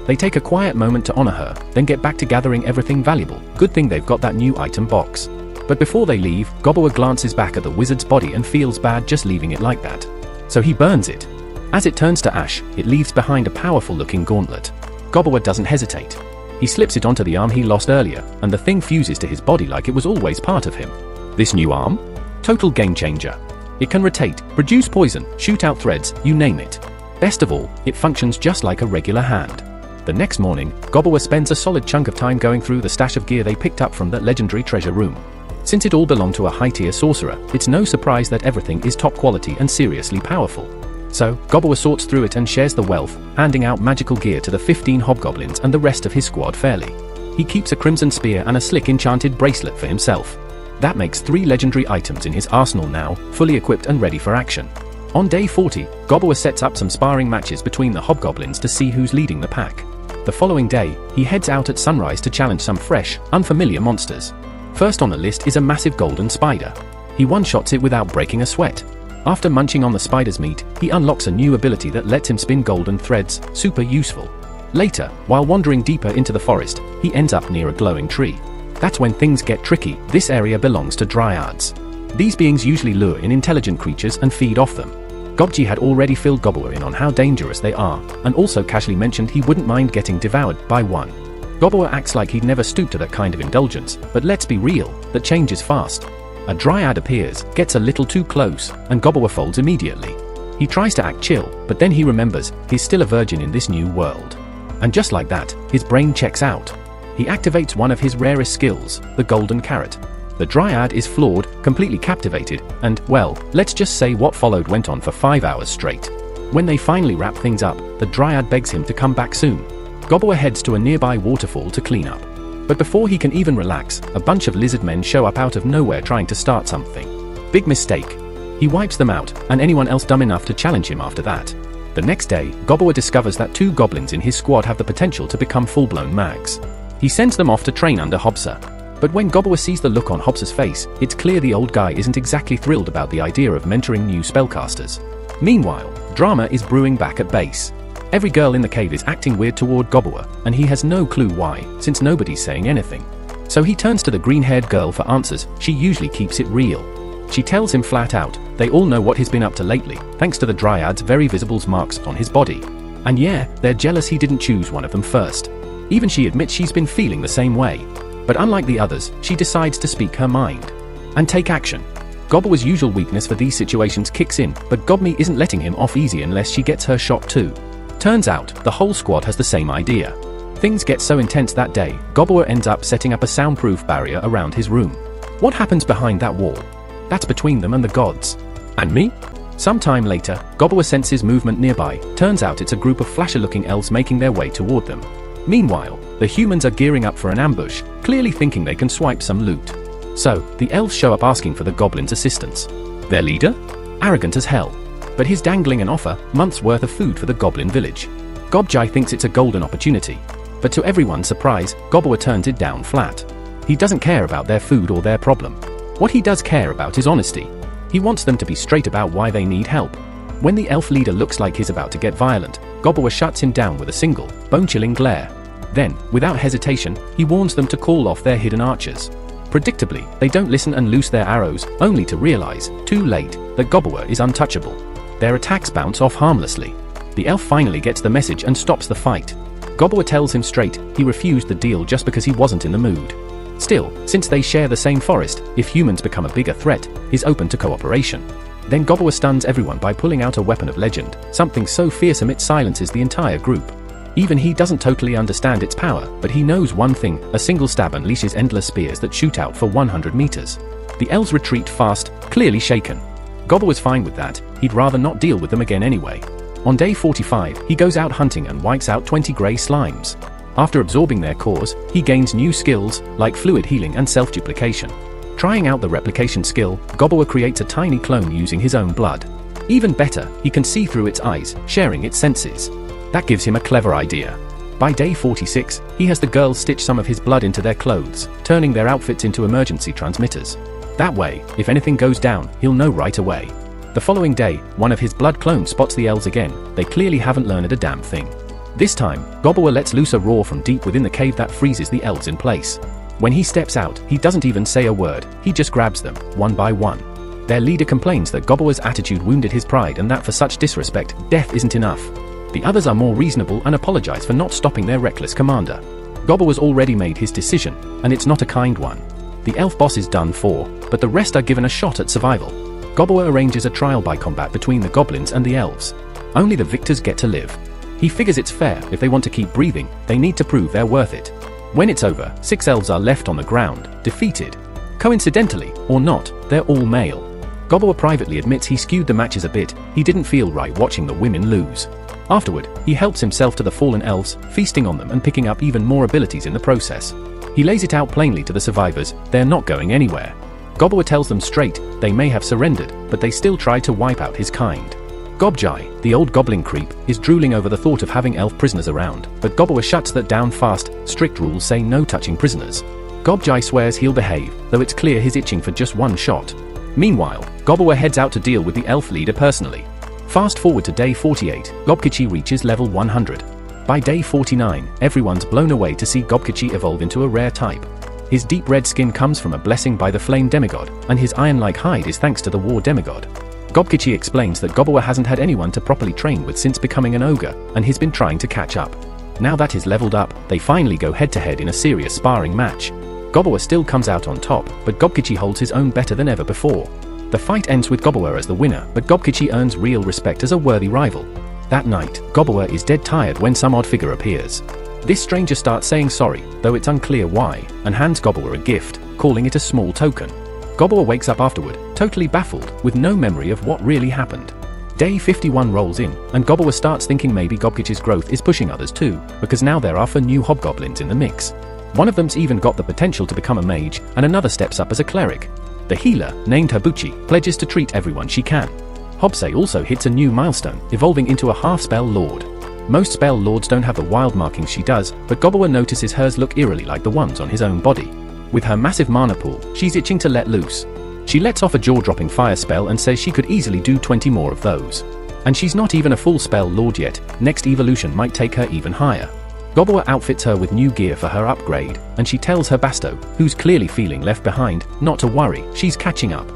They take a quiet moment to honor her, then get back to gathering everything valuable. Good thing they've got that new item box. But before they leave, Gobbler glances back at the wizard's body and feels bad just leaving it like that. So he burns it. As it turns to ash, it leaves behind a powerful-looking gauntlet. Gobbler doesn't hesitate. He slips it onto the arm he lost earlier, and the thing fuses to his body like it was always part of him. This new arm? Total game changer. It can rotate, produce poison, shoot out threads, you name it. Best of all, it functions just like a regular hand. The next morning, Gobbler spends a solid chunk of time going through the stash of gear they picked up from that legendary treasure room. Since it all belonged to a high-tier sorcerer, it's no surprise that everything is top quality and seriously powerful. So, Gobbler sorts through it and shares the wealth, handing out magical gear to the 15 hobgoblins and the rest of his squad fairly. He keeps a crimson spear and a slick enchanted bracelet for himself. That makes 3 legendary items in his arsenal now, fully equipped and ready for action. On day 40, Gobbler sets up some sparring matches between the hobgoblins to see who's leading the pack. The following day, he heads out at sunrise to challenge some fresh, unfamiliar monsters. First on the list is a massive golden spider. He one-shots it without breaking a sweat. After munching on the spider's meat, he unlocks a new ability that lets him spin golden threads, super useful. Later, while wandering deeper into the forest, he ends up near a glowing tree. That's when things get tricky. This area belongs to dryads. These beings usually lure in intelligent creatures and feed off them. Gobji had already filled Gobbler in on how dangerous they are, and also casually mentioned he wouldn't mind getting devoured by one. Gobbler acts like he'd never stoop to that kind of indulgence, but let's be real, that changes fast. A dryad appears, gets a little too close, and Gobbler folds immediately. He tries to act chill, but then he remembers he's still a virgin in this new world. And just like that, his brain checks out. He activates one of his rarest skills, the golden carrot. The dryad is floored, completely captivated, and, well, let's just say what followed went on for 5 hours straight. When they finally wrap things up, the dryad begs him to come back soon. Gobbler heads to a nearby waterfall to clean up. But before he can even relax, a bunch of lizard men show up out of nowhere trying to start something. Big mistake. He wipes them out, and anyone else dumb enough to challenge him after that. The next day, Gobbler discovers that 2 goblins in his squad have the potential to become full-blown mags. He sends them off to train under Hobsa. But when Gobbler sees the look on Hobsa's face, it's clear the old guy isn't exactly thrilled about the idea of mentoring new spellcasters. Meanwhile, drama is brewing back at base. Every girl in the cave is acting weird toward Gobbler, and he has no clue why, since nobody's saying anything. So he turns to the green-haired girl for answers. She usually keeps it real. She tells him flat out, they all know what he's been up to lately, thanks to the Dryad's very visible marks on his body. And yeah, they're jealous he didn't choose one of them first. Even she admits she's been feeling the same way. But unlike the others, she decides to speak her mind and take action. Gobbler's usual weakness for these situations kicks in, but Gobmy isn't letting him off easy unless she gets her shot too. Turns out, the whole squad has the same idea. Things get so intense that day, Gobbler ends up setting up a soundproof barrier around his room. What happens behind that wall? That's between them and the gods. And me? Sometime later, Gobbler senses movement nearby. Turns out it's a group of flasher-looking elves making their way toward them. Meanwhile, the humans are gearing up for an ambush, clearly thinking they can swipe some loot. So, the elves show up asking for the goblins' assistance. Their leader? Arrogant as hell. But he's dangling an offer, months' worth of food for the goblin village. Gobjai thinks it's a golden opportunity. But to everyone's surprise, Gobbler turns it down flat. He doesn't care about their food or their problem. What he does care about is honesty. He wants them to be straight about why they need help. When the elf leader looks like he's about to get violent, Gobbler shuts him down with a single, bone-chilling glare. Then, without hesitation, he warns them to call off their hidden archers. Predictably, they don't listen and loose their arrows, only to realize, too late, that Gobbler is untouchable. Their attacks bounce off harmlessly. The elf finally gets the message and stops the fight. Gobbler tells him straight, he refused the deal just because he wasn't in the mood. Still, since they share the same forest, if humans become a bigger threat, he's open to cooperation. Then Gobbler stuns everyone by pulling out a weapon of legend, something so fearsome it silences the entire group. Even he doesn't totally understand its power, but he knows one thing, a single stab unleashes endless spears that shoot out for 100 meters. The elves retreat fast, clearly shaken. Gobbler was fine with that, he'd rather not deal with them again anyway. On day 45, he goes out hunting and wipes out 20 grey slimes. After absorbing their cores, he gains new skills, like fluid healing and self-duplication. Trying out the replication skill, Gobbler creates a tiny clone using his own blood. Even better, he can see through its eyes, sharing its senses. That gives him a clever idea. By day 46, he has the girls stitch some of his blood into their clothes, turning their outfits into emergency transmitters. That way, if anything goes down, he'll know right away. The following day, one of his blood clones spots the elves again. They clearly haven't learned a damn thing. This time, Gobbler lets loose a roar from deep within the cave that freezes the elves in place. When he steps out, he doesn't even say a word, he just grabs them, one by one. Their leader complains that Gobbler's attitude wounded his pride and that for such disrespect, death isn't enough. The others are more reasonable and apologize for not stopping their reckless commander. Gobbler's already made his decision, and it's not a kind one. The elf boss is done for, but the rest are given a shot at survival. Gobbler arranges a trial by combat between the goblins and the elves. Only the victors get to live. He figures it's fair, if they want to keep breathing, they need to prove they're worth it. When it's over, 6 elves are left on the ground, defeated. Coincidentally, or not, they're all male. Gobbler privately admits he skewed the matches a bit, he didn't feel right watching the women lose. Afterward, he helps himself to the fallen elves, feasting on them and picking up even more abilities in the process. He lays it out plainly to the survivors, they're not going anywhere. Gobbler tells them straight, they may have surrendered, but they still tried to wipe out his kind. Gobjai, the old goblin creep, is drooling over the thought of having elf prisoners around, but Gobbler shuts that down fast, strict rules say no touching prisoners. Gobjai swears he'll behave, though it's clear he's itching for just one shot. Meanwhile, Gobbler heads out to deal with the elf leader personally. Fast forward to day 48, Gobkichi reaches level 100. By day 49, everyone's blown away to see Gobkichi evolve into a rare type. His deep red skin comes from a blessing by the flame demigod, and his iron-like hide is thanks to the war demigod. Gobkichi explains that Gobbler hasn't had anyone to properly train with since becoming an ogre, and he's been trying to catch up. Now that he's leveled up, they finally go head-to-head in a serious sparring match. Gobbler still comes out on top, but Gobkichi holds his own better than ever before. The fight ends with Gobbler as the winner, but Gobkichi earns real respect as a worthy rival. That night, Gobbler is dead tired when some odd figure appears. This stranger starts saying sorry, though it's unclear why, and hands Gobbler a gift, calling it a small token. Gobbler wakes up afterward, totally baffled, with no memory of what really happened. Day 51 rolls in, and Gobbler starts thinking maybe Gobkichi's growth is pushing others too, because now there are 4 new hobgoblins in the mix. One of them's even got the potential to become a mage, and another steps up as a cleric. The healer, named Habuchi, pledges to treat everyone she can. Hobsei also hits a new milestone, evolving into a half-spell lord. Most spell lords don't have the wild markings she does, but Gobbler notices hers look eerily like the ones on his own body. With her massive mana pool, she's itching to let loose. She lets off a jaw-dropping fire spell and says she could easily do 20 more of those. And she's not even a full spell lord yet, next evolution might take her even higher. Gobbler outfits her with new gear for her upgrade, and she tells her Basto, who's clearly feeling left behind, not to worry, she's catching up.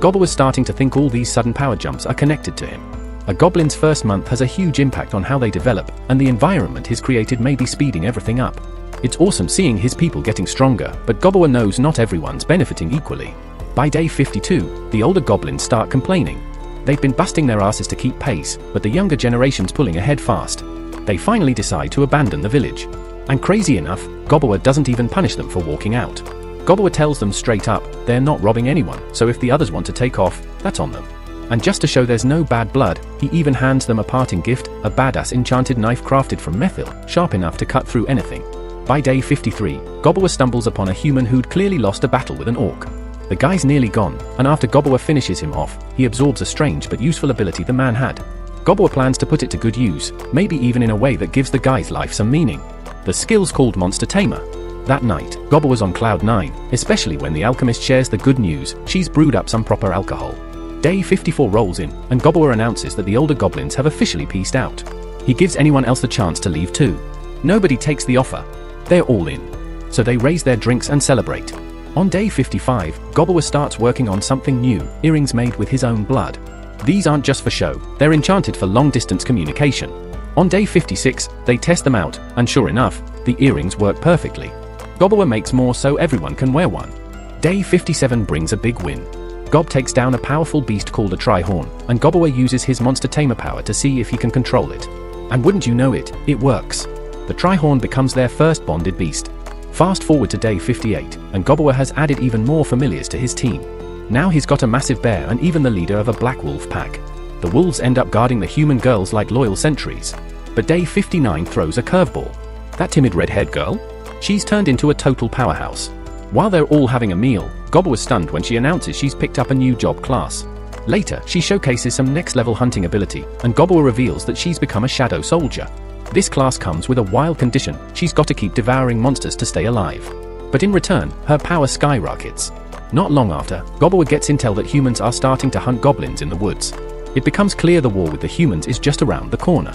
Gobbler was starting to think all these sudden power jumps are connected to him. A goblin's first month has a huge impact on how they develop, and the environment he's created may be speeding everything up. It's awesome seeing his people getting stronger, but Gobbler knows not everyone's benefiting equally. By day 52, the older goblins start complaining. They've been busting their asses to keep pace, but the younger generation's pulling ahead fast. They finally decide to abandon the village. And crazy enough, Gobbler doesn't even punish them for walking out. Gobbler tells them straight up, they're not robbing anyone, so if the others want to take off, that's on them. And just to show there's no bad blood, he even hands them a parting gift, a badass enchanted knife crafted from methyl, sharp enough to cut through anything. By day 53, Gobbler stumbles upon a human who'd clearly lost a battle with an orc. The guy's nearly gone, and after Gobbler finishes him off, he absorbs a strange but useful ability the man had. Gobbler plans to put it to good use, maybe even in a way that gives the guy's life some meaning. The skill's called Monster Tamer. That night, Gobbler was on cloud 9, especially when the alchemist shares the good news, she's brewed up some proper alcohol. Day 54 rolls in, and Gobbler announces that the older goblins have officially peaced out. He gives anyone else the chance to leave too. Nobody takes the offer. They're all in. So they raise their drinks and celebrate. On day 55, Gobbler starts working on something new, earrings made with his own blood. These aren't just for show, they're enchanted for long-distance communication. On day 56, they test them out, and sure enough, the earrings work perfectly. Gobbler makes more so everyone can wear one. Day 57 brings a big win. Gob takes down a powerful beast called a Trihorn, and Gobbler uses his Monster Tamer power to see if he can control it. And wouldn't you know it, it works. The Trihorn becomes their first bonded beast. Fast forward to day 58, and Gobbler has added even more familiars to his team. Now he's got a massive bear and even the leader of a black wolf pack. The wolves end up guarding the human girls like loyal sentries. But day 59 throws a curveball. That timid red-haired girl? She's turned into a total powerhouse. While they're all having a meal, Gobbler was stunned when she announces she's picked up a new job class. Later, she showcases some next-level hunting ability, and Gobbler reveals that she's become a shadow soldier. This class comes with a wild condition, she's got to keep devouring monsters to stay alive. But in return, her power skyrockets. Not long after, Gobbler gets intel that humans are starting to hunt goblins in the woods. It becomes clear the war with the humans is just around the corner.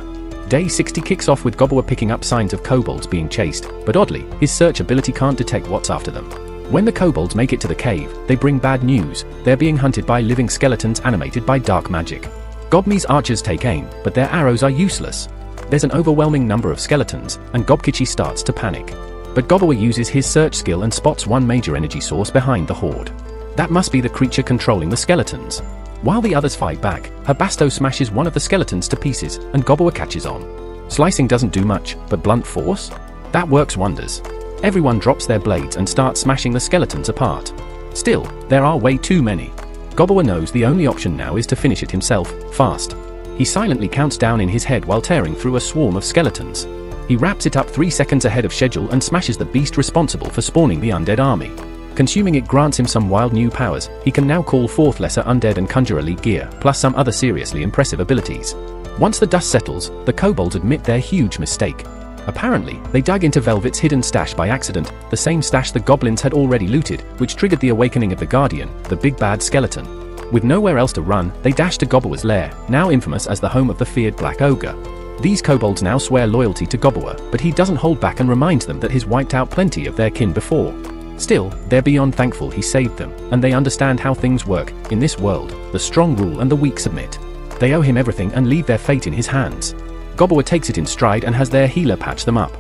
Day 60 kicks off with Gobbler picking up signs of kobolds being chased, but oddly, his search ability can't detect what's after them. When the kobolds make it to the cave, they bring bad news, they're being hunted by living skeletons animated by dark magic. Gobmi's archers take aim, but their arrows are useless. There's an overwhelming number of skeletons, and Gobkichi starts to panic. But Gobbler uses his search skill and spots one major energy source behind the horde. That must be the creature controlling the skeletons. While the others fight back, Habasto smashes one of the skeletons to pieces, and Gobbler catches on. Slicing doesn't do much, but blunt force? That works wonders. Everyone drops their blades and starts smashing the skeletons apart. Still, there are way too many. Gobbler knows the only option now is to finish it himself, fast. He silently counts down in his head while tearing through a swarm of skeletons. He wraps it up 3 seconds ahead of schedule and smashes the beast responsible for spawning the undead army. Consuming it grants him some wild new powers. He can now call forth lesser undead and conjure elite gear, plus some other seriously impressive abilities. Once the dust settles, the kobolds admit their huge mistake. Apparently, they dug into Velvet's hidden stash by accident, the same stash the goblins had already looted, which triggered the awakening of the Guardian, the big bad skeleton. With nowhere else to run, they dash to Gobbler's lair, now infamous as the home of the feared Black Ogre. These kobolds now swear loyalty to Gobbler, but he doesn't hold back and reminds them that he's wiped out plenty of their kin before. Still, they're beyond thankful he saved them, and they understand how things work. In this world, the strong rule and the weak submit. They owe him everything and leave their fate in his hands. Gobbler takes it in stride and has their healer patch them up.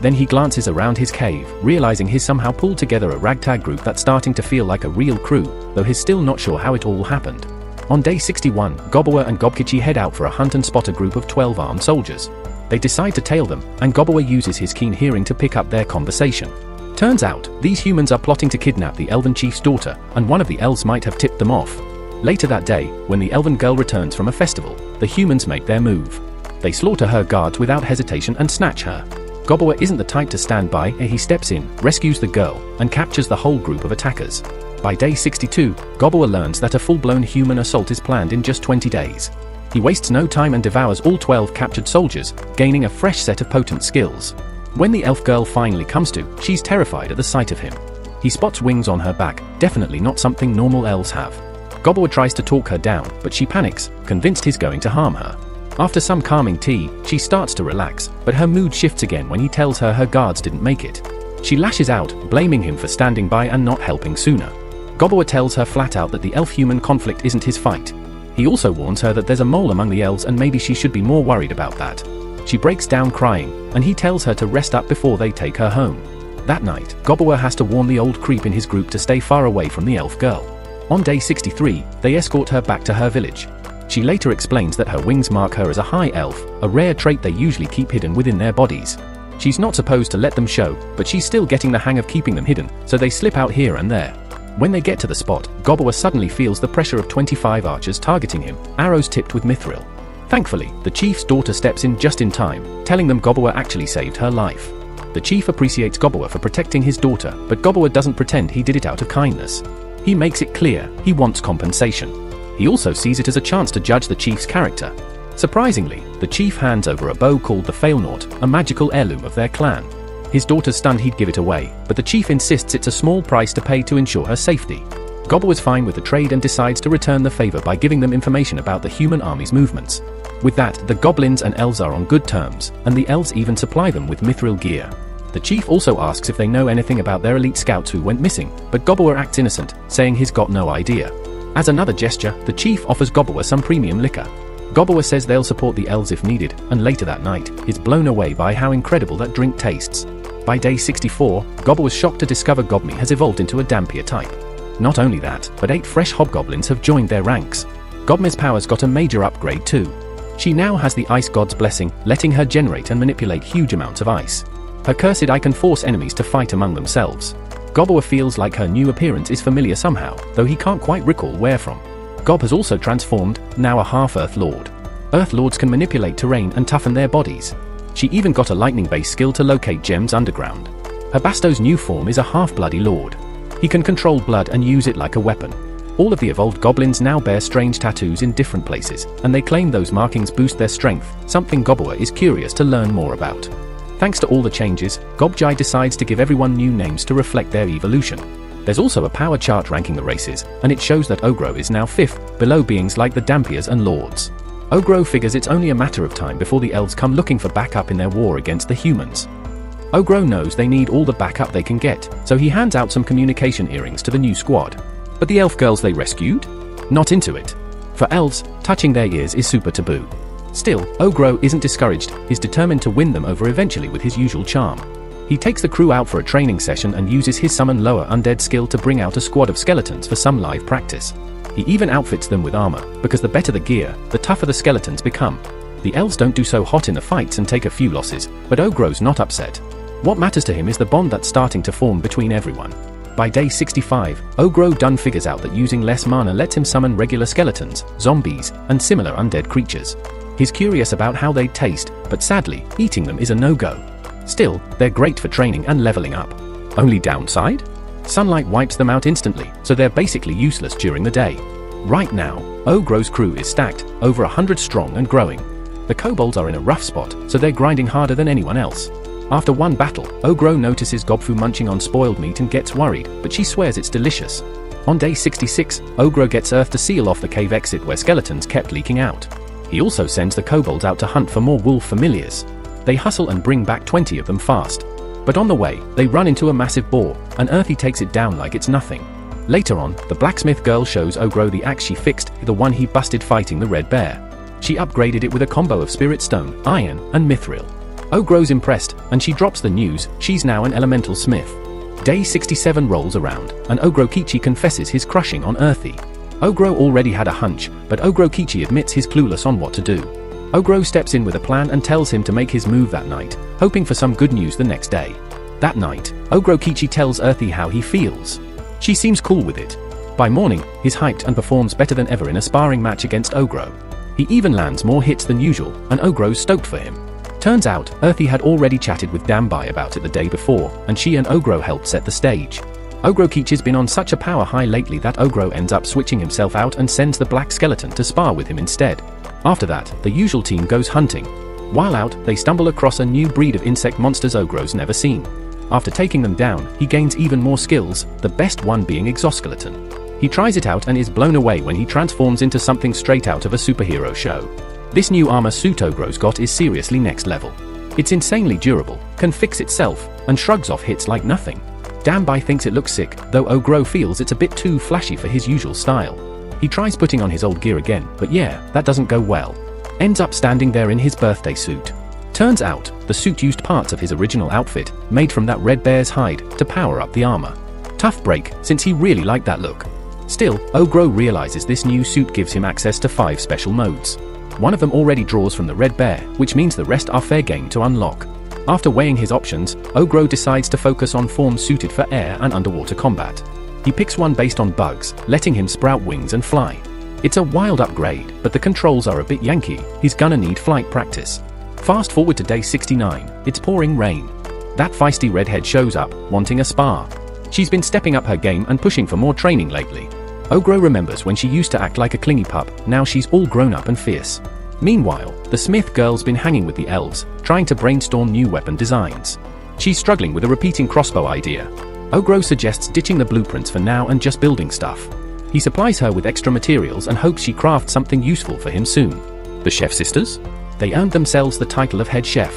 Then he glances around his cave, realizing he's somehow pulled together a ragtag group that's starting to feel like a real crew, though he's still not sure how it all happened. On day 61, Gobbler and Gobkichi head out for a hunt and spot a group of 12 armed soldiers. They decide to tail them, and Gobbler uses his keen hearing to pick up their conversation. Turns out, these humans are plotting to kidnap the elven chief's daughter, and one of the elves might have tipped them off. Later that day, when the elven girl returns from a festival, the humans make their move. They slaughter her guards without hesitation and snatch her. Gobbler isn't the type to stand by, he steps in, rescues the girl, and captures the whole group of attackers. By day 62, Gobbler learns that a full-blown human assault is planned in just 20 days. He wastes no time and devours all 12 captured soldiers, gaining a fresh set of potent skills. When the elf girl finally comes to, she's terrified at the sight of him. He spots wings on her back, definitely not something normal elves have. Gobbler tries to talk her down, but she panics, convinced he's going to harm her. After some calming tea, she starts to relax, but her mood shifts again when he tells her guards didn't make it. She lashes out, blaming him for standing by and not helping sooner. Gobbler tells her flat out that the elf-human conflict isn't his fight. He also warns her that there's a mole among the elves and maybe she should be more worried about that. She breaks down crying, and he tells her to rest up before they take her home. That night, Gobbler has to warn the old creep in his group to stay far away from the elf girl. On day 63, they escort her back to her village. She later explains that her wings mark her as a high elf, a rare trait they usually keep hidden within their bodies. She's not supposed to let them show, but she's still getting the hang of keeping them hidden, so they slip out here and there. When they get to the spot, Gobbler suddenly feels the pressure of 25 archers targeting him, arrows tipped with mithril. Thankfully, the chief's daughter steps in just in time, telling them Gobbler actually saved her life. The chief appreciates Gobbler for protecting his daughter, but Gobbler doesn't pretend he did it out of kindness. He makes it clear he wants compensation. He also sees it as a chance to judge the chief's character. Surprisingly, the chief hands over a bow called the Failnaught, a magical heirloom of their clan. His daughter's stunned he'd give it away, but the chief insists it's a small price to pay to ensure her safety. Gobbler is fine with the trade and decides to return the favor by giving them information about the human army's movements. With that, the goblins and elves are on good terms, and the elves even supply them with mithril gear. The chief also asks if they know anything about their elite scouts who went missing, but Gobbler acts innocent, saying he's got no idea. As another gesture, the chief offers Gobbler some premium liquor. Gobbler says they'll support the elves if needed, and later that night, is blown away by how incredible that drink tastes. By day 64, Gobbler was shocked to discover Gobmy has evolved into a Dampier type. Not only that, but 8 fresh hobgoblins have joined their ranks. Gobmy's powers got a major upgrade too. She now has the ice god's blessing, letting her generate and manipulate huge amounts of ice. Her cursed eye can force enemies to fight among themselves. Gobbler feels like her new appearance is familiar somehow, though he can't quite recall where from. Gob has also transformed, now a half-Earth Lord. Earth Lords can manipulate terrain and toughen their bodies. She even got a lightning-based skill to locate gems underground. Her Basto's new form is a half-bloody lord. He can control blood and use it like a weapon. All of the evolved goblins now bear strange tattoos in different places, and they claim those markings boost their strength, something Gobbler is curious to learn more about. Thanks to all the changes, Gobjai decides to give everyone new names to reflect their evolution. There's also a power chart ranking the races, and it shows that Ogro is now 5th, below beings like the Dampiers and Lords. Ogro figures it's only a matter of time before the elves come looking for backup in their war against the humans. Ogro knows they need all the backup they can get, so he hands out some communication earrings to the new squad. But the elf girls they rescued? Not into it. For elves, touching their ears is super taboo. Still, Ogro isn't discouraged, he's determined to win them over eventually with his usual charm. He takes the crew out for a training session and uses his summon lower undead skill to bring out a squad of skeletons for some live practice. He even outfits them with armor, because the better the gear, the tougher the skeletons become. The elves don't do so hot in the fights and take a few losses, but Ogro's not upset. What matters to him is the bond that's starting to form between everyone. By day 65, Ogro Dunn figures out that using less mana lets him summon regular skeletons, zombies, and similar undead creatures. He's curious about how they taste, but sadly, eating them is a no-go. Still, they're great for training and leveling up. Only downside? Sunlight wipes them out instantly, so they're basically useless during the day. Right now, Ogro's crew is stacked, over 100 strong and growing. The kobolds are in a rough spot, so they're grinding harder than anyone else. After one battle, Ogro notices Gobfu munching on spoiled meat and gets worried, but she swears it's delicious. On day 66, Ogro gets Earth to seal off the cave exit where skeletons kept leaking out. He also sends the kobolds out to hunt for more wolf familiars. They hustle and bring back 20 of them fast. But on the way, they run into a massive boar, and Earthy takes it down like it's nothing. Later on, the blacksmith girl shows Ogro the axe she fixed, the one he busted fighting the red bear. She upgraded it with a combo of spirit stone, iron, and mithril. Ogro's impressed, and she drops the news, she's now an elemental smith. Day 67 rolls around, and Ogro Kichi confesses his crushing on Earthy. Ogro already had a hunch, but Ogro Kichi admits he's clueless on what to do. Ogro steps in with a plan and tells him to make his move that night, hoping for some good news the next day. That night, Ogro Kichi tells Earthy how he feels. She seems cool with it. By morning, he's hyped and performs better than ever in a sparring match against Ogro. He even lands more hits than usual, and Ogro's stoked for him. Turns out, Earthy had already chatted with Dambai about it the day before, and she and Ogro helped set the stage. Ogro Kichi's been on such a power high lately that Ogro ends up switching himself out and sends the black skeleton to spar with him instead. After that, the usual team goes hunting. While out, they stumble across a new breed of insect monsters Ogro's never seen. After taking them down, he gains even more skills, the best one being Exoskeleton. He tries it out and is blown away when he transforms into something straight out of a superhero show. This new armor suit Ogro's got is seriously next level. It's insanely durable, can fix itself, and shrugs off hits like nothing. Dambi thinks it looks sick, though Ogro feels it's a bit too flashy for his usual style. He tries putting on his old gear again, but yeah, that doesn't go well. Ends up standing there in his birthday suit. Turns out, the suit used parts of his original outfit, made from that red bear's hide, to power up the armor. Tough break, since he really liked that look. Still, Ogro realizes this new suit gives him access to 5 special modes. One of them already draws from the red bear, which means the rest are fair game to unlock. After weighing his options, Ogro decides to focus on forms suited for air and underwater combat. He picks one based on bugs, letting him sprout wings and fly. It's a wild upgrade, but the controls are a bit yanky. He's gonna need flight practice. Fast forward to day 69, it's pouring rain. That feisty redhead shows up, wanting a spar. She's been stepping up her game and pushing for more training lately. Ogro remembers when she used to act like a clingy pup, now she's all grown up and fierce. Meanwhile, the Smith girl's been hanging with the elves, trying to brainstorm new weapon designs. She's struggling with a repeating crossbow idea. Ogro suggests ditching the blueprints for now and just building stuff. He supplies her with extra materials and hopes she crafts something useful for him soon. The Chef Sisters? They earned themselves the title of head chef.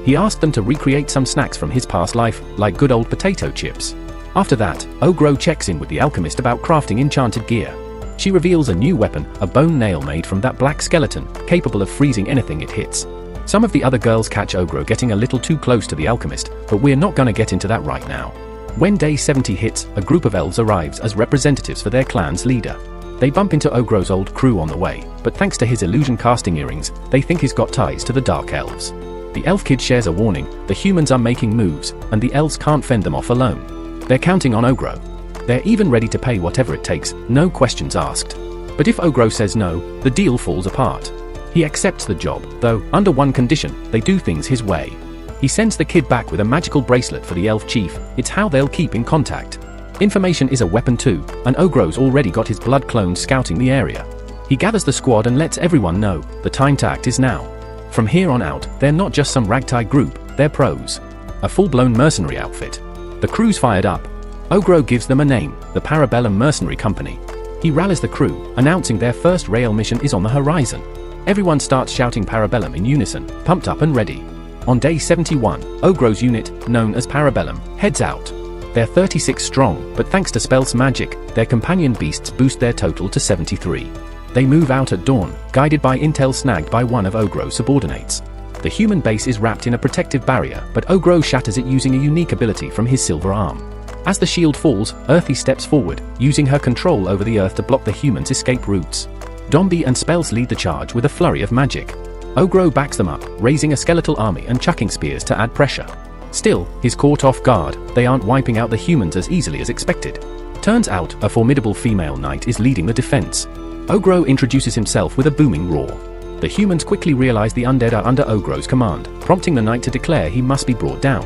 He asked them to recreate some snacks from his past life, like good old potato chips. After that, Ogro checks in with the alchemist about crafting enchanted gear. She reveals a new weapon, a bone nail made from that black skeleton, capable of freezing anything it hits. Some of the other girls catch Ogro getting a little too close to the alchemist, but we're not gonna get into that right now. When day 70 hits, a group of elves arrives as representatives for their clan's leader. They bump into Ogro's old crew on the way, but thanks to his illusion casting earrings, they think he's got ties to the Dark Elves. The elf kid shares a warning, the humans are making moves, and the elves can't fend them off alone. They're counting on Ogro. They're even ready to pay whatever it takes, no questions asked. But if Ogro says no, the deal falls apart. He accepts the job, though, under one condition, they do things his way. He sends the kid back with a magical bracelet for the elf chief, it's how they'll keep in contact. Information is a weapon too, and Ogro's already got his blood clones scouting the area. He gathers the squad and lets everyone know, the time to act is now. From here on out, they're not just some ragtag group, they're pros. A full-blown mercenary outfit. The crew's fired up. Ogro gives them a name, the Parabellum Mercenary Company. He rallies the crew, announcing their first rail mission is on the horizon. Everyone starts shouting Parabellum in unison, pumped up and ready. On day 71, Ogro's unit, known as Parabellum, heads out. They're 36 strong, but thanks to Spell's magic, their companion beasts boost their total to 73. They move out at dawn, guided by intel snagged by one of Ogro's subordinates. The human base is wrapped in a protective barrier, but Ogro shatters it using a unique ability from his silver arm. As the shield falls, Earthy steps forward, using her control over the earth to block the humans' escape routes. Dombi and Spells lead the charge with a flurry of magic. Ogro backs them up, raising a skeletal army and chucking spears to add pressure. Still, he's caught off guard, they aren't wiping out the humans as easily as expected. Turns out, a formidable female knight is leading the defense. Ogro introduces himself with a booming roar. The humans quickly realize the undead are under Ogro's command, prompting the knight to declare he must be brought down.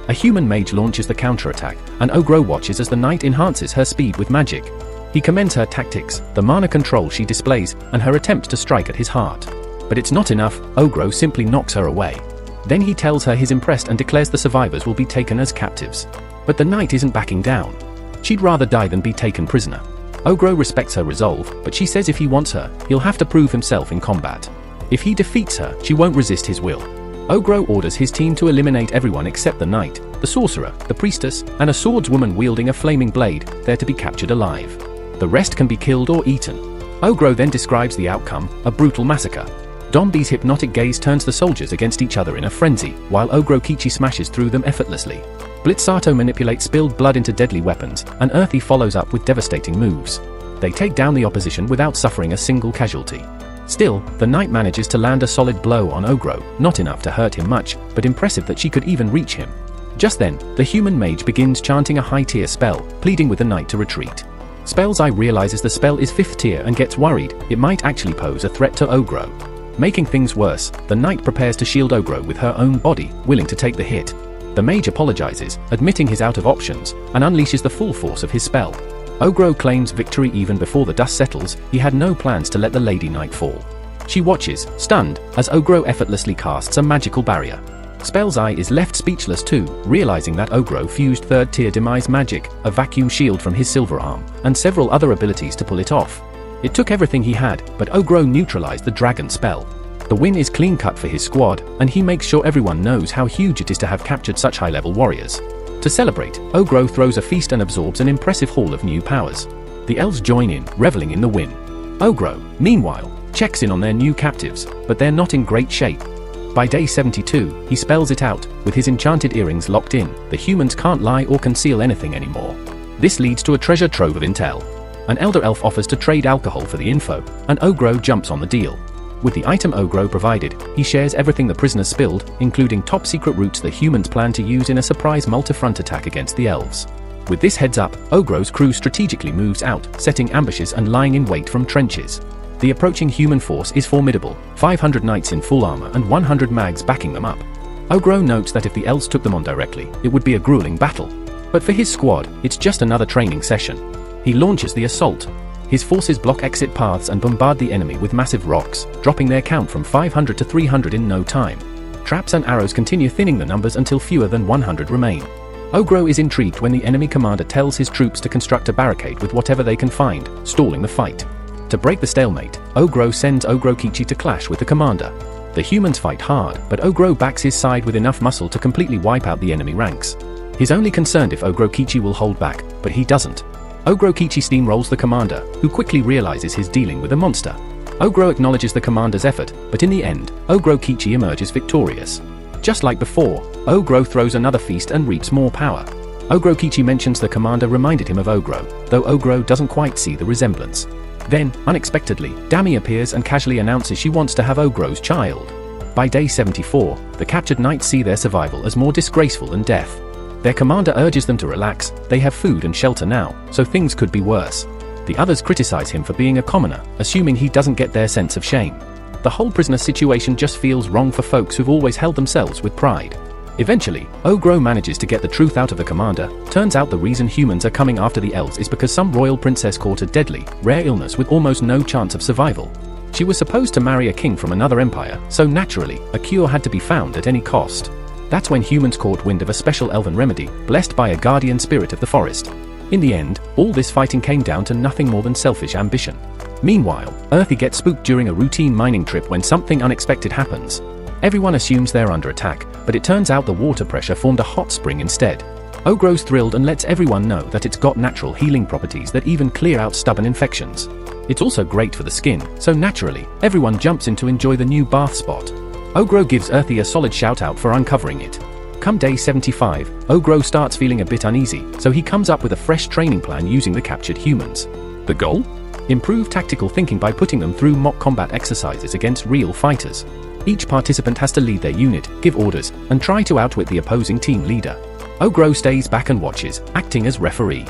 A human mage launches the counterattack, and Ogro watches as the knight enhances her speed with magic. He commends her tactics, the mana control she displays, and her attempt to strike at his heart. But it's not enough, Ogro simply knocks her away. Then he tells her he's impressed and declares the survivors will be taken as captives. But the knight isn't backing down. She'd rather die than be taken prisoner. Ogro respects her resolve, but she says if he wants her, he'll have to prove himself in combat. If he defeats her, she won't resist his will. Ogro orders his team to eliminate everyone except the knight, the sorcerer, the priestess, and a swordswoman wielding a flaming blade, there to be captured alive. The rest can be killed or eaten. Ogro then describes the outcome, a brutal massacre. Dombi's hypnotic gaze turns the soldiers against each other in a frenzy, while Ogro Kichi smashes through them effortlessly. Blitzato manipulates spilled blood into deadly weapons, and Earthy follows up with devastating moves. They take down the opposition without suffering a single casualty. Still, the knight manages to land a solid blow on Ogro, not enough to hurt him much, but impressive that she could even reach him. Just then, the human mage begins chanting a high-tier spell, pleading with the knight to retreat. Spell's Eye realizes the spell is 5th tier and gets worried, it might actually pose a threat to Ogro. Making things worse, the knight prepares to shield Ogro with her own body, willing to take the hit. The mage apologizes, admitting he's out of options, and unleashes the full force of his spell. Ogro claims victory even before the dust settles, he had no plans to let the Lady Knight fall. She watches, stunned, as Ogro effortlessly casts a magical barrier. Spell's Eye is left speechless too, realizing that Ogro fused 3rd tier demise magic, a vacuum shield from his silver arm, and several other abilities to pull it off. It took everything he had, but Ogro neutralized the dragon spell. The win is clean cut for his squad, and he makes sure everyone knows how huge it is to have captured such high-level warriors. To celebrate, Ogro throws a feast and absorbs an impressive haul of new powers. The elves join in, reveling in the win. Ogro, meanwhile, checks in on their new captives, but they're not in great shape. By day 72, he spells it out, with his enchanted earrings locked in. The humans can't lie or conceal anything anymore. This leads to a treasure trove of intel. An elder elf offers to trade alcohol for the info, and Ogro jumps on the deal. With the item Ogro provided, he shares everything the prisoners spilled, including top-secret routes the humans plan to use in a surprise multi-front attack against the elves. With this heads up, Ogro's crew strategically moves out, setting ambushes and lying in wait from trenches. The approaching human force is formidable, 500 knights in full armor and 100 mags backing them up. Ogro notes that if the elves took them on directly, it would be a grueling battle. But for his squad, it's just another training session. He launches the assault. His forces block exit paths and bombard the enemy with massive rocks, dropping their count from 500 to 300 in no time. Traps and arrows continue thinning the numbers until fewer than 100 remain. Ogro is intrigued when the enemy commander tells his troops to construct a barricade with whatever they can find, stalling the fight. To break the stalemate, Ogro sends Ogro Kichi to clash with the commander. The humans fight hard, but Ogro backs his side with enough muscle to completely wipe out the enemy ranks. He's only concerned if Ogro Kichi will hold back, but he doesn't. Ogro Kichi steamrolls the commander, who quickly realizes he's dealing with a monster. Ogro acknowledges the commander's effort, but in the end, Ogro Kichi emerges victorious. Just like before, Ogro throws another feast and reaps more power. Ogro Kichi mentions the commander reminded him of Ogro, though Ogro doesn't quite see the resemblance. Then, unexpectedly, Dami appears and casually announces she wants to have Ogro's child. By day 74, the captured knights see their survival as more disgraceful than death. Their commander urges them to relax, they have food and shelter now, so things could be worse. The others criticize him for being a commoner, assuming he doesn't get their sense of shame. The whole prisoner situation just feels wrong for folks who've always held themselves with pride. Eventually, Ogro manages to get the truth out of the commander. Turns out the reason humans are coming after the elves is because some royal princess caught a deadly, rare illness with almost no chance of survival. She was supposed to marry a king from another empire, so naturally, a cure had to be found at any cost. That's when humans caught wind of a special elven remedy, blessed by a guardian spirit of the forest. In the end, all this fighting came down to nothing more than selfish ambition. Meanwhile, Earthy gets spooked during a routine mining trip when something unexpected happens. Everyone assumes they're under attack, but it turns out the water pressure formed a hot spring instead. Ogro's thrilled and lets everyone know that it's got natural healing properties that even clear out stubborn infections. It's also great for the skin, so naturally, everyone jumps in to enjoy the new bath spot. Ogro gives Earthy a solid shout out for uncovering it. Come day 75, Ogro starts feeling a bit uneasy, so he comes up with a fresh training plan using the captured humans. The goal? Improve tactical thinking by putting them through mock combat exercises against real fighters. Each participant has to lead their unit, give orders, and try to outwit the opposing team leader. Ogro stays back and watches, acting as referee.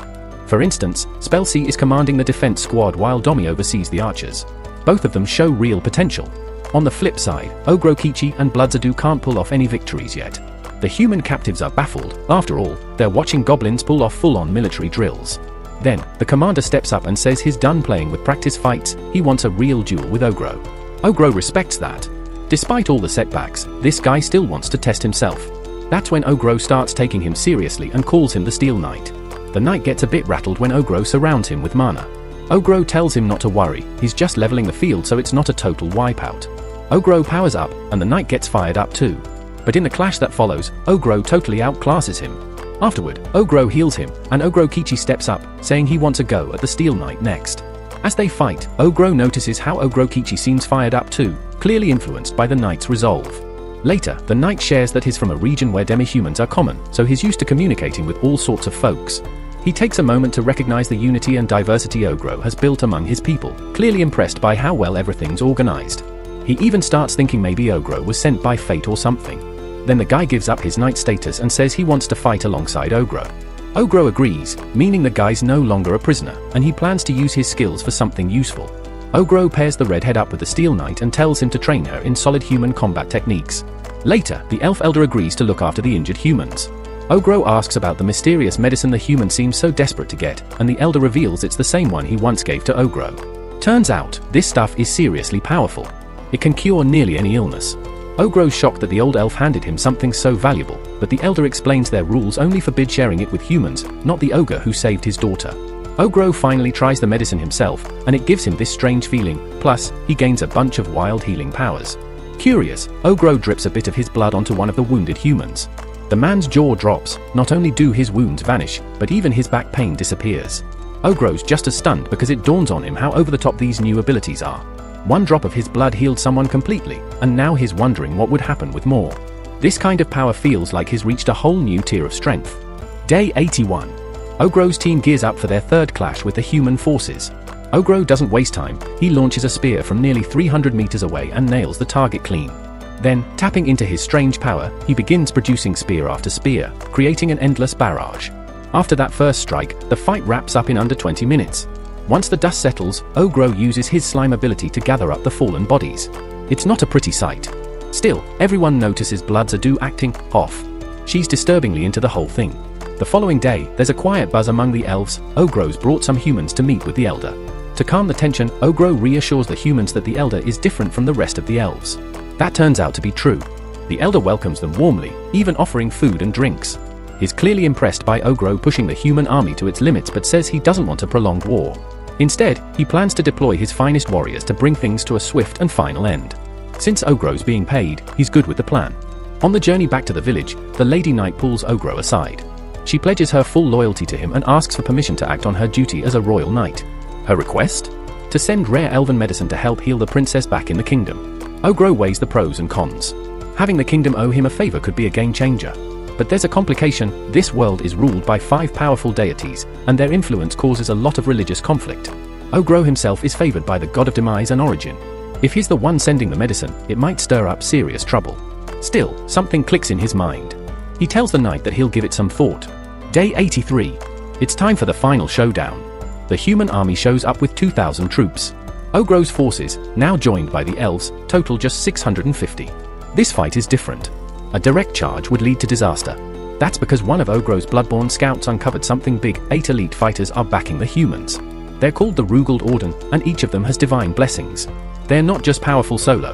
For instance, Spellsea is commanding the defense squad while Domi oversees the archers. Both of them show real potential. On the flip side, Ogro Kichi and Bloodzadu can't pull off any victories yet. The human captives are baffled. After all, they're watching goblins pull off full-on military drills. Then, the commander steps up and says he's done playing with practice fights, he wants a real duel with Ogro. Ogro respects that. Despite all the setbacks, this guy still wants to test himself. That's when Ogro starts taking him seriously and calls him the Steel Knight. The knight gets a bit rattled when Ogro surrounds him with mana. Ogro tells him not to worry, he's just leveling the field so it's not a total wipeout. Ogro powers up, and the knight gets fired up too. But in the clash that follows, Ogro totally outclasses him. Afterward, Ogro heals him, and Ogro Kichi steps up, saying he wants a go at the Steel Knight next. As they fight, Ogro notices how Ogro Kichi seems fired up too, clearly influenced by the knight's resolve. Later, the knight shares that he's from a region where demi-humans are common, so he's used to communicating with all sorts of folks. He takes a moment to recognize the unity and diversity Ogro has built among his people, clearly impressed by how well everything's organized. He even starts thinking maybe Ogro was sent by fate or something. Then the guy gives up his knight status and says he wants to fight alongside Ogro. Ogro agrees, meaning the guy's no longer a prisoner, and he plans to use his skills for something useful. Ogro pairs the redhead up with the Steel Knight and tells him to train her in solid human combat techniques. Later, the elf elder agrees to look after the injured humans. Ogro asks about the mysterious medicine the human seems so desperate to get, and the elder reveals it's the same one he once gave to Ogro. Turns out, this stuff is seriously powerful. It can cure nearly any illness. Ogro's shocked that the old elf handed him something so valuable, but the elder explains their rules only forbid sharing it with humans, not the ogre who saved his daughter. Ogro finally tries the medicine himself, and it gives him this strange feeling, plus, he gains a bunch of wild healing powers. Curious, Ogro drips a bit of his blood onto one of the wounded humans. The man's jaw drops. Not only do his wounds vanish, but even his back pain disappears. Ogro's just as stunned because it dawns on him how over the top these new abilities are. One drop of his blood healed someone completely, and now he's wondering what would happen with more. This kind of power feels like he's reached a whole new tier of strength. Day 81. Ogro's team gears up for their third clash with the human forces. Ogro doesn't waste time. He launches a spear from nearly 300 meters away and nails the target clean. Then, tapping into his strange power, he begins producing spear after spear, creating an endless barrage. After that first strike, the fight wraps up in under 20 minutes. Once the dust settles, Ogro uses his slime ability to gather up the fallen bodies. It's not a pretty sight. Still, everyone notices Blood's acting off. She's disturbingly into the whole thing. The following day, there's a quiet buzz among the elves. Ogro's brought some humans to meet with the Elder. To calm the tension, Ogro reassures the humans that the Elder is different from the rest of the elves. That turns out to be true. The Elder welcomes them warmly, even offering food and drinks. He's clearly impressed by Ogro pushing the human army to its limits but says he doesn't want a prolonged war. Instead, he plans to deploy his finest warriors to bring things to a swift and final end. Since Ogro's being paid, he's good with the plan. On the journey back to the village, the Lady Knight pulls Ogro aside. She pledges her full loyalty to him and asks for permission to act on her duty as a royal knight. Her request? To send rare elven medicine to help heal the princess back in the kingdom. Ogro weighs the pros and cons. Having the kingdom owe him a favor could be a game changer. But there's a complication. This world is ruled by 5 powerful deities, and their influence causes a lot of religious conflict. Ogro himself is favored by the god of demise and origin. If he's the one sending the medicine, it might stir up serious trouble. Still, something clicks in his mind. He tells the knight that he'll give it some thought. Day 83. It's time for the final showdown. The human army shows up with 2,000 troops. Ogro's forces, now joined by the elves, total just 650. This fight is different. A direct charge would lead to disaster. That's because one of Ogro's bloodborne scouts uncovered something big. 8 elite fighters are backing the humans. They're called the Rugald Orden, and each of them has divine blessings. They're not just powerful solo.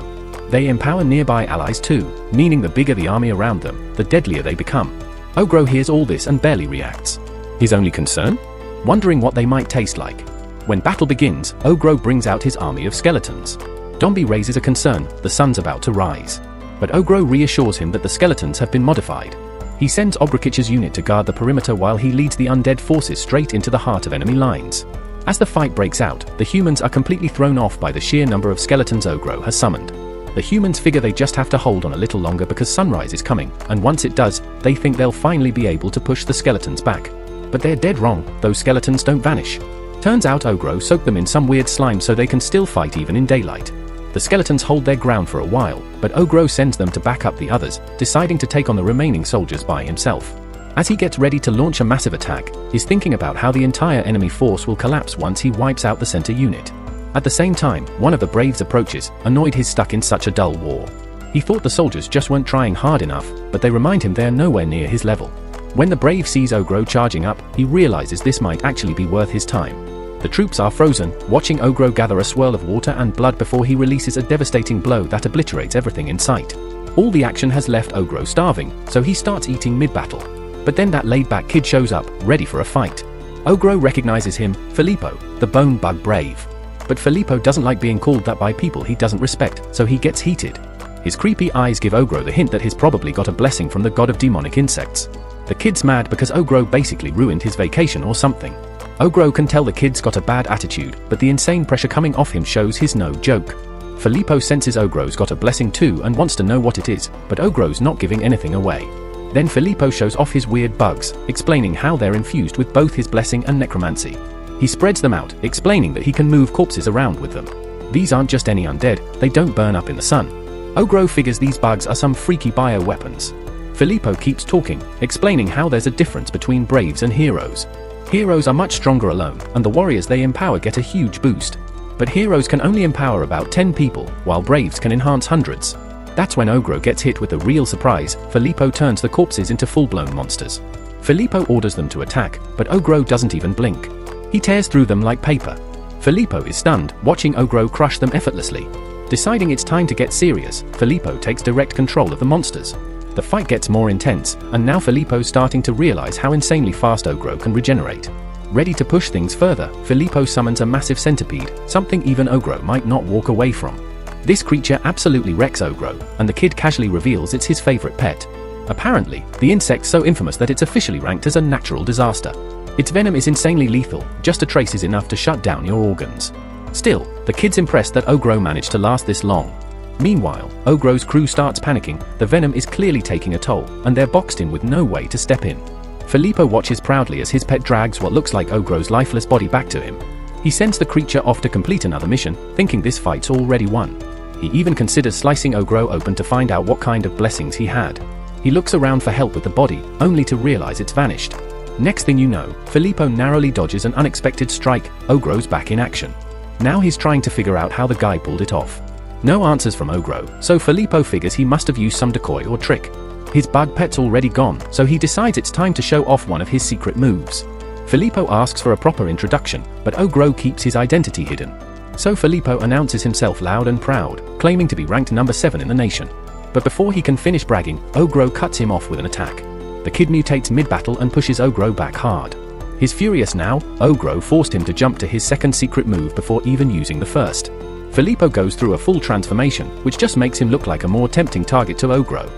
They empower nearby allies too, meaning the bigger the army around them, the deadlier they become. Ogro hears all this and barely reacts. His only concern? Wondering what they might taste like. When battle begins, Ogro brings out his army of skeletons. Dombey raises a concern. The sun's about to rise. But Ogro reassures him that the skeletons have been modified. He sends Obrakich's unit to guard the perimeter while he leads the undead forces straight into the heart of enemy lines. As the fight breaks out, the humans are completely thrown off by the sheer number of skeletons Ogro has summoned. The humans figure they just have to hold on a little longer because sunrise is coming, and once it does, they think they'll finally be able to push the skeletons back. But they're dead wrong. Those skeletons don't vanish. Turns out Ogro soaked them in some weird slime so they can still fight even in daylight. The skeletons hold their ground for a while, but Ogro sends them to back up the others, deciding to take on the remaining soldiers by himself. As he gets ready to launch a massive attack, he's thinking about how the entire enemy force will collapse once he wipes out the center unit. At the same time, one of the Braves approaches, annoyed he's stuck in such a dull war. He thought the soldiers just weren't trying hard enough, but they remind him they're nowhere near his level. When the Brave sees Ogro charging up, he realizes this might actually be worth his time. The troops are frozen, watching Ogro gather a swirl of water and blood before he releases a devastating blow that obliterates everything in sight. All the action has left Ogro starving, so he starts eating mid-battle. But then that laid-back kid shows up, ready for a fight. Ogro recognizes him, Filippo, the bone bug brave. But Filippo doesn't like being called that by people he doesn't respect, so he gets heated. His creepy eyes give Ogro the hint that he's probably got a blessing from the god of demonic insects. The kid's mad because Ogro basically ruined his vacation or something. Ogro can tell the kid's got a bad attitude, but the insane pressure coming off him shows he's no joke. Filippo senses Ogro's got a blessing too and wants to know what it is, but Ogro's not giving anything away. Then Filippo shows off his weird bugs, explaining how they're infused with both his blessing and necromancy. He spreads them out, explaining that he can move corpses around with them. These aren't just any undead, they don't burn up in the sun. Ogro figures these bugs are some freaky bioweapons. Filippo keeps talking, explaining how there's a difference between Braves and heroes. Heroes are much stronger alone, and the warriors they empower get a huge boost. But heroes can only empower about 10 people, while Braves can enhance hundreds. That's when Ogro gets hit with a real surprise. Filippo turns the corpses into full-blown monsters. Filippo orders them to attack, but Ogro doesn't even blink. He tears through them like paper. Filippo is stunned, watching Ogro crush them effortlessly. Deciding it's time to get serious, Filippo takes direct control of the monsters. The fight gets more intense, and now Filippo's starting to realize how insanely fast Ogro can regenerate. Ready to push things further, Filippo summons a massive centipede, something even Ogro might not walk away from. This creature absolutely wrecks Ogro, and the kid casually reveals it's his favorite pet. Apparently, the insect's so infamous that it's officially ranked as a natural disaster. Its venom is insanely lethal, just a trace is enough to shut down your organs. Still, the kid's impressed that Ogro managed to last this long. Meanwhile, Ogro's crew starts panicking, the venom is clearly taking a toll, and they're boxed in with no way to step in. Filippo watches proudly as his pet drags what looks like Ogro's lifeless body back to him. He sends the creature off to complete another mission, thinking this fight's already won. He even considers slicing Ogro open to find out what kind of blessings he had. He looks around for help with the body, only to realize it's vanished. Next thing you know, Filippo narrowly dodges an unexpected strike, Ogro's back in action. Now he's trying to figure out how the guy pulled it off. No answers from Ogro, so Filippo figures he must have used some decoy or trick. His bug pet's already gone, so he decides it's time to show off one of his secret moves. Filippo asks for a proper introduction, but Ogro keeps his identity hidden. So Filippo announces himself loud and proud, claiming to be ranked number 7 in the nation. But before he can finish bragging, Ogro cuts him off with an attack. The kid mutates mid-battle and pushes Ogro back hard. He's furious now, Ogro forced him to jump to his second secret move before even using the first. Filippo goes through a full transformation, which just makes him look like a more tempting target to Ogro.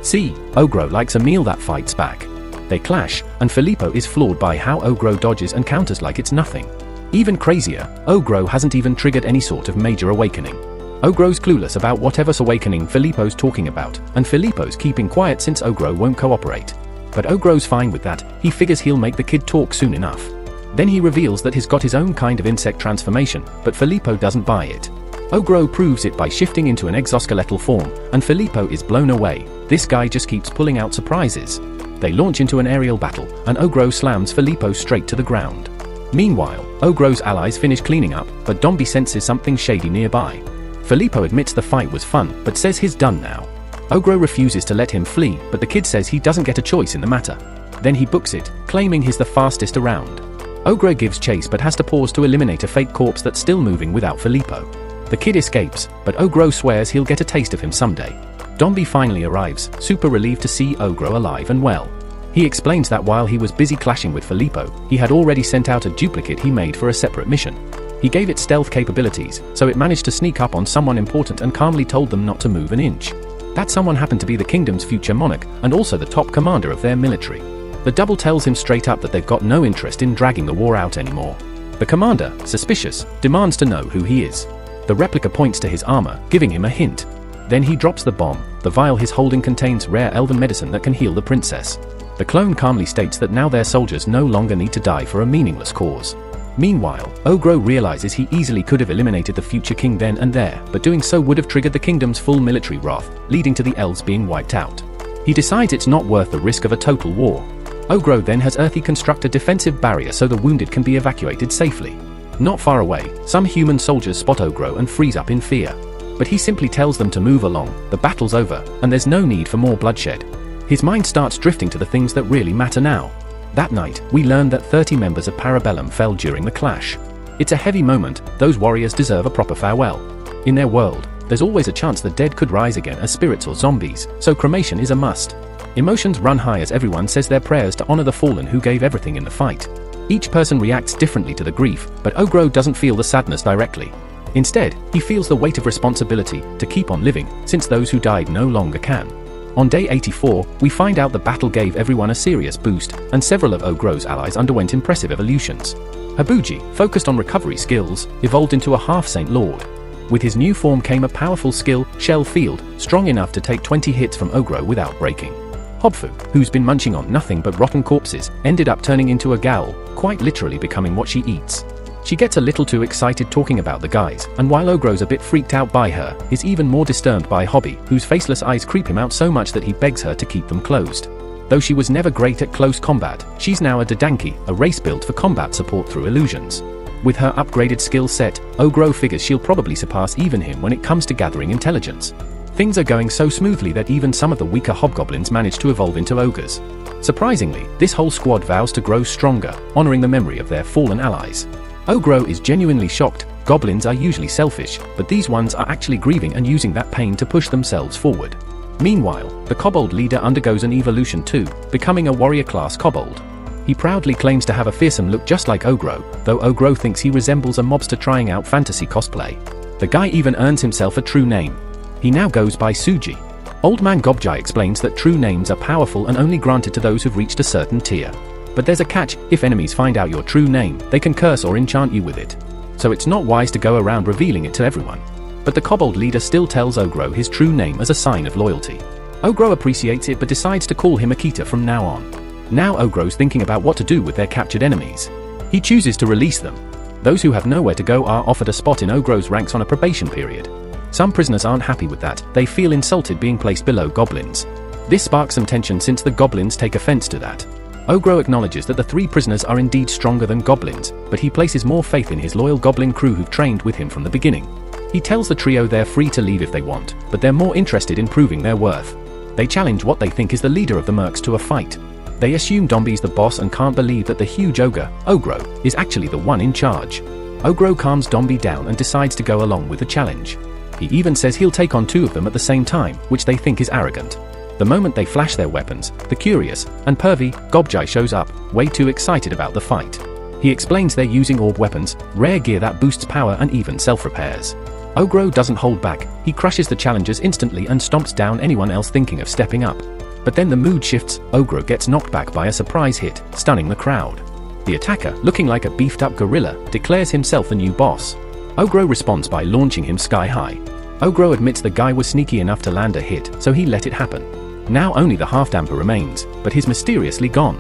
See, Ogro likes a meal that fights back. They clash, and Filippo is floored by how Ogro dodges and counters like it's nothing. Even crazier, Ogro hasn't even triggered any sort of major awakening. Ogro's clueless about whatever's awakening Filippo's talking about, and Filippo's keeping quiet since Ogro won't cooperate. But Ogro's fine with that, he figures he'll make the kid talk soon enough. Then he reveals that he's got his own kind of insect transformation, but Filippo doesn't buy it. Ogro proves it by shifting into an exoskeletal form, and Filippo is blown away. This guy just keeps pulling out surprises. They launch into an aerial battle, and Ogro slams Filippo straight to the ground. Meanwhile, Ogro's allies finish cleaning up, but Dombi senses something shady nearby. Filippo admits the fight was fun, but says he's done now. Ogro refuses to let him flee, but the kid says he doesn't get a choice in the matter. Then he books it, claiming he's the fastest around. Ogro gives chase but has to pause to eliminate a fake corpse that's still moving without Filippo. The kid escapes, but Ogro swears he'll get a taste of him someday. Dombi finally arrives, super relieved to see Ogro alive and well. He explains that while he was busy clashing with Filippo, he had already sent out a duplicate he made for a separate mission. He gave it stealth capabilities, so it managed to sneak up on someone important and calmly told them not to move an inch. That someone happened to be the kingdom's future monarch, and also the top commander of their military. The double tells him straight up that they've got no interest in dragging the war out anymore. The commander, suspicious, demands to know who he is. The replica points to his armor, giving him a hint. Then he drops the bomb. The vial he's holding contains rare elven medicine that can heal the princess. The clone calmly states that now their soldiers no longer need to die for a meaningless cause. Meanwhile, Ogro realizes he easily could have eliminated the future king then and there, but doing so would have triggered the kingdom's full military wrath, leading to the elves being wiped out. He decides it's not worth the risk of a total war. Ogro then has Earthy construct a defensive barrier so the wounded can be evacuated safely. Not far away, some human soldiers spot Ogro and freeze up in fear. But he simply tells them to move along, the battle's over, and there's no need for more bloodshed. His mind starts drifting to the things that really matter now. That night, we learn that 30 members of Parabellum fell during the clash. It's a heavy moment, those warriors deserve a proper farewell. In their world, there's always a chance the dead could rise again as spirits or zombies, so cremation is a must. Emotions run high as everyone says their prayers to honor the fallen who gave everything in the fight. Each person reacts differently to the grief, but Ogro doesn't feel the sadness directly. Instead, he feels the weight of responsibility to keep on living, since those who died no longer can. On day 84, we find out the battle gave everyone a serious boost, and several of Ogro's allies underwent impressive evolutions. Habuji, focused on recovery skills, evolved into a half-Saint Lord. With his new form came a powerful skill, Shell Field, strong enough to take 20 hits from Ogro without breaking. Hobfu, who's been munching on nothing but rotten corpses, ended up turning into a ghoul, quite literally becoming what she eats. She gets a little too excited talking about the guys, and while Ogro's a bit freaked out by her, is even more disturbed by Hobby, whose faceless eyes creep him out so much that he begs her to keep them closed. Though she was never great at close combat, she's now a Dadanki, a race built for combat support through illusions. With her upgraded skill set, Ogro figures she'll probably surpass even him when it comes to gathering intelligence. Things are going so smoothly that even some of the weaker hobgoblins manage to evolve into ogres. Surprisingly, this whole squad vows to grow stronger, honoring the memory of their fallen allies. Ogro is genuinely shocked. Goblins are usually selfish, but these ones are actually grieving and using that pain to push themselves forward. Meanwhile, the kobold leader undergoes an evolution too, becoming a warrior-class kobold. He proudly claims to have a fearsome look just like Ogro, though Ogro thinks he resembles a mobster trying out fantasy cosplay. The guy even earns himself a true name. He now goes by Suji. Old Man Gobjai explains that true names are powerful and only granted to those who've reached a certain tier. But there's a catch: if enemies find out your true name, they can curse or enchant you with it. So it's not wise to go around revealing it to everyone. But the kobold leader still tells Ogro his true name as a sign of loyalty. Ogro appreciates it but decides to call him Akita from now on. Now Ogro's thinking about what to do with their captured enemies. He chooses to release them. Those who have nowhere to go are offered a spot in Ogro's ranks on a probation period. Some prisoners aren't happy with that. They feel insulted being placed below goblins. This sparks some tension since the goblins take offense to that. Ogro acknowledges that the 3 prisoners are indeed stronger than goblins, but he places more faith in his loyal goblin crew who've trained with him from the beginning. He tells the trio they're free to leave if they want, but they're more interested in proving their worth. They challenge what they think is the leader of the mercs to a fight. They assume Dombi's the boss and can't believe that the huge ogre, Ogro, is actually the one in charge. Ogro calms Dombi down and decides to go along with the challenge. He even says he'll take on 2 of them at the same time, which they think is arrogant. The moment they flash their weapons, the curious and pervy Gobjai shows up, way too excited about the fight. He explains they're using orb weapons, rare gear that boosts power and even self-repairs. Ogro doesn't hold back. He crushes the challengers instantly and stomps down anyone else thinking of stepping up. But then the mood shifts. Ogro gets knocked back by a surprise hit, stunning the crowd. The attacker, looking like a beefed-up gorilla, declares himself the new boss. Ogro responds by launching him sky high. Ogro admits the guy was sneaky enough to land a hit, so he let it happen. Now only the half-damper remains, but he's mysteriously gone.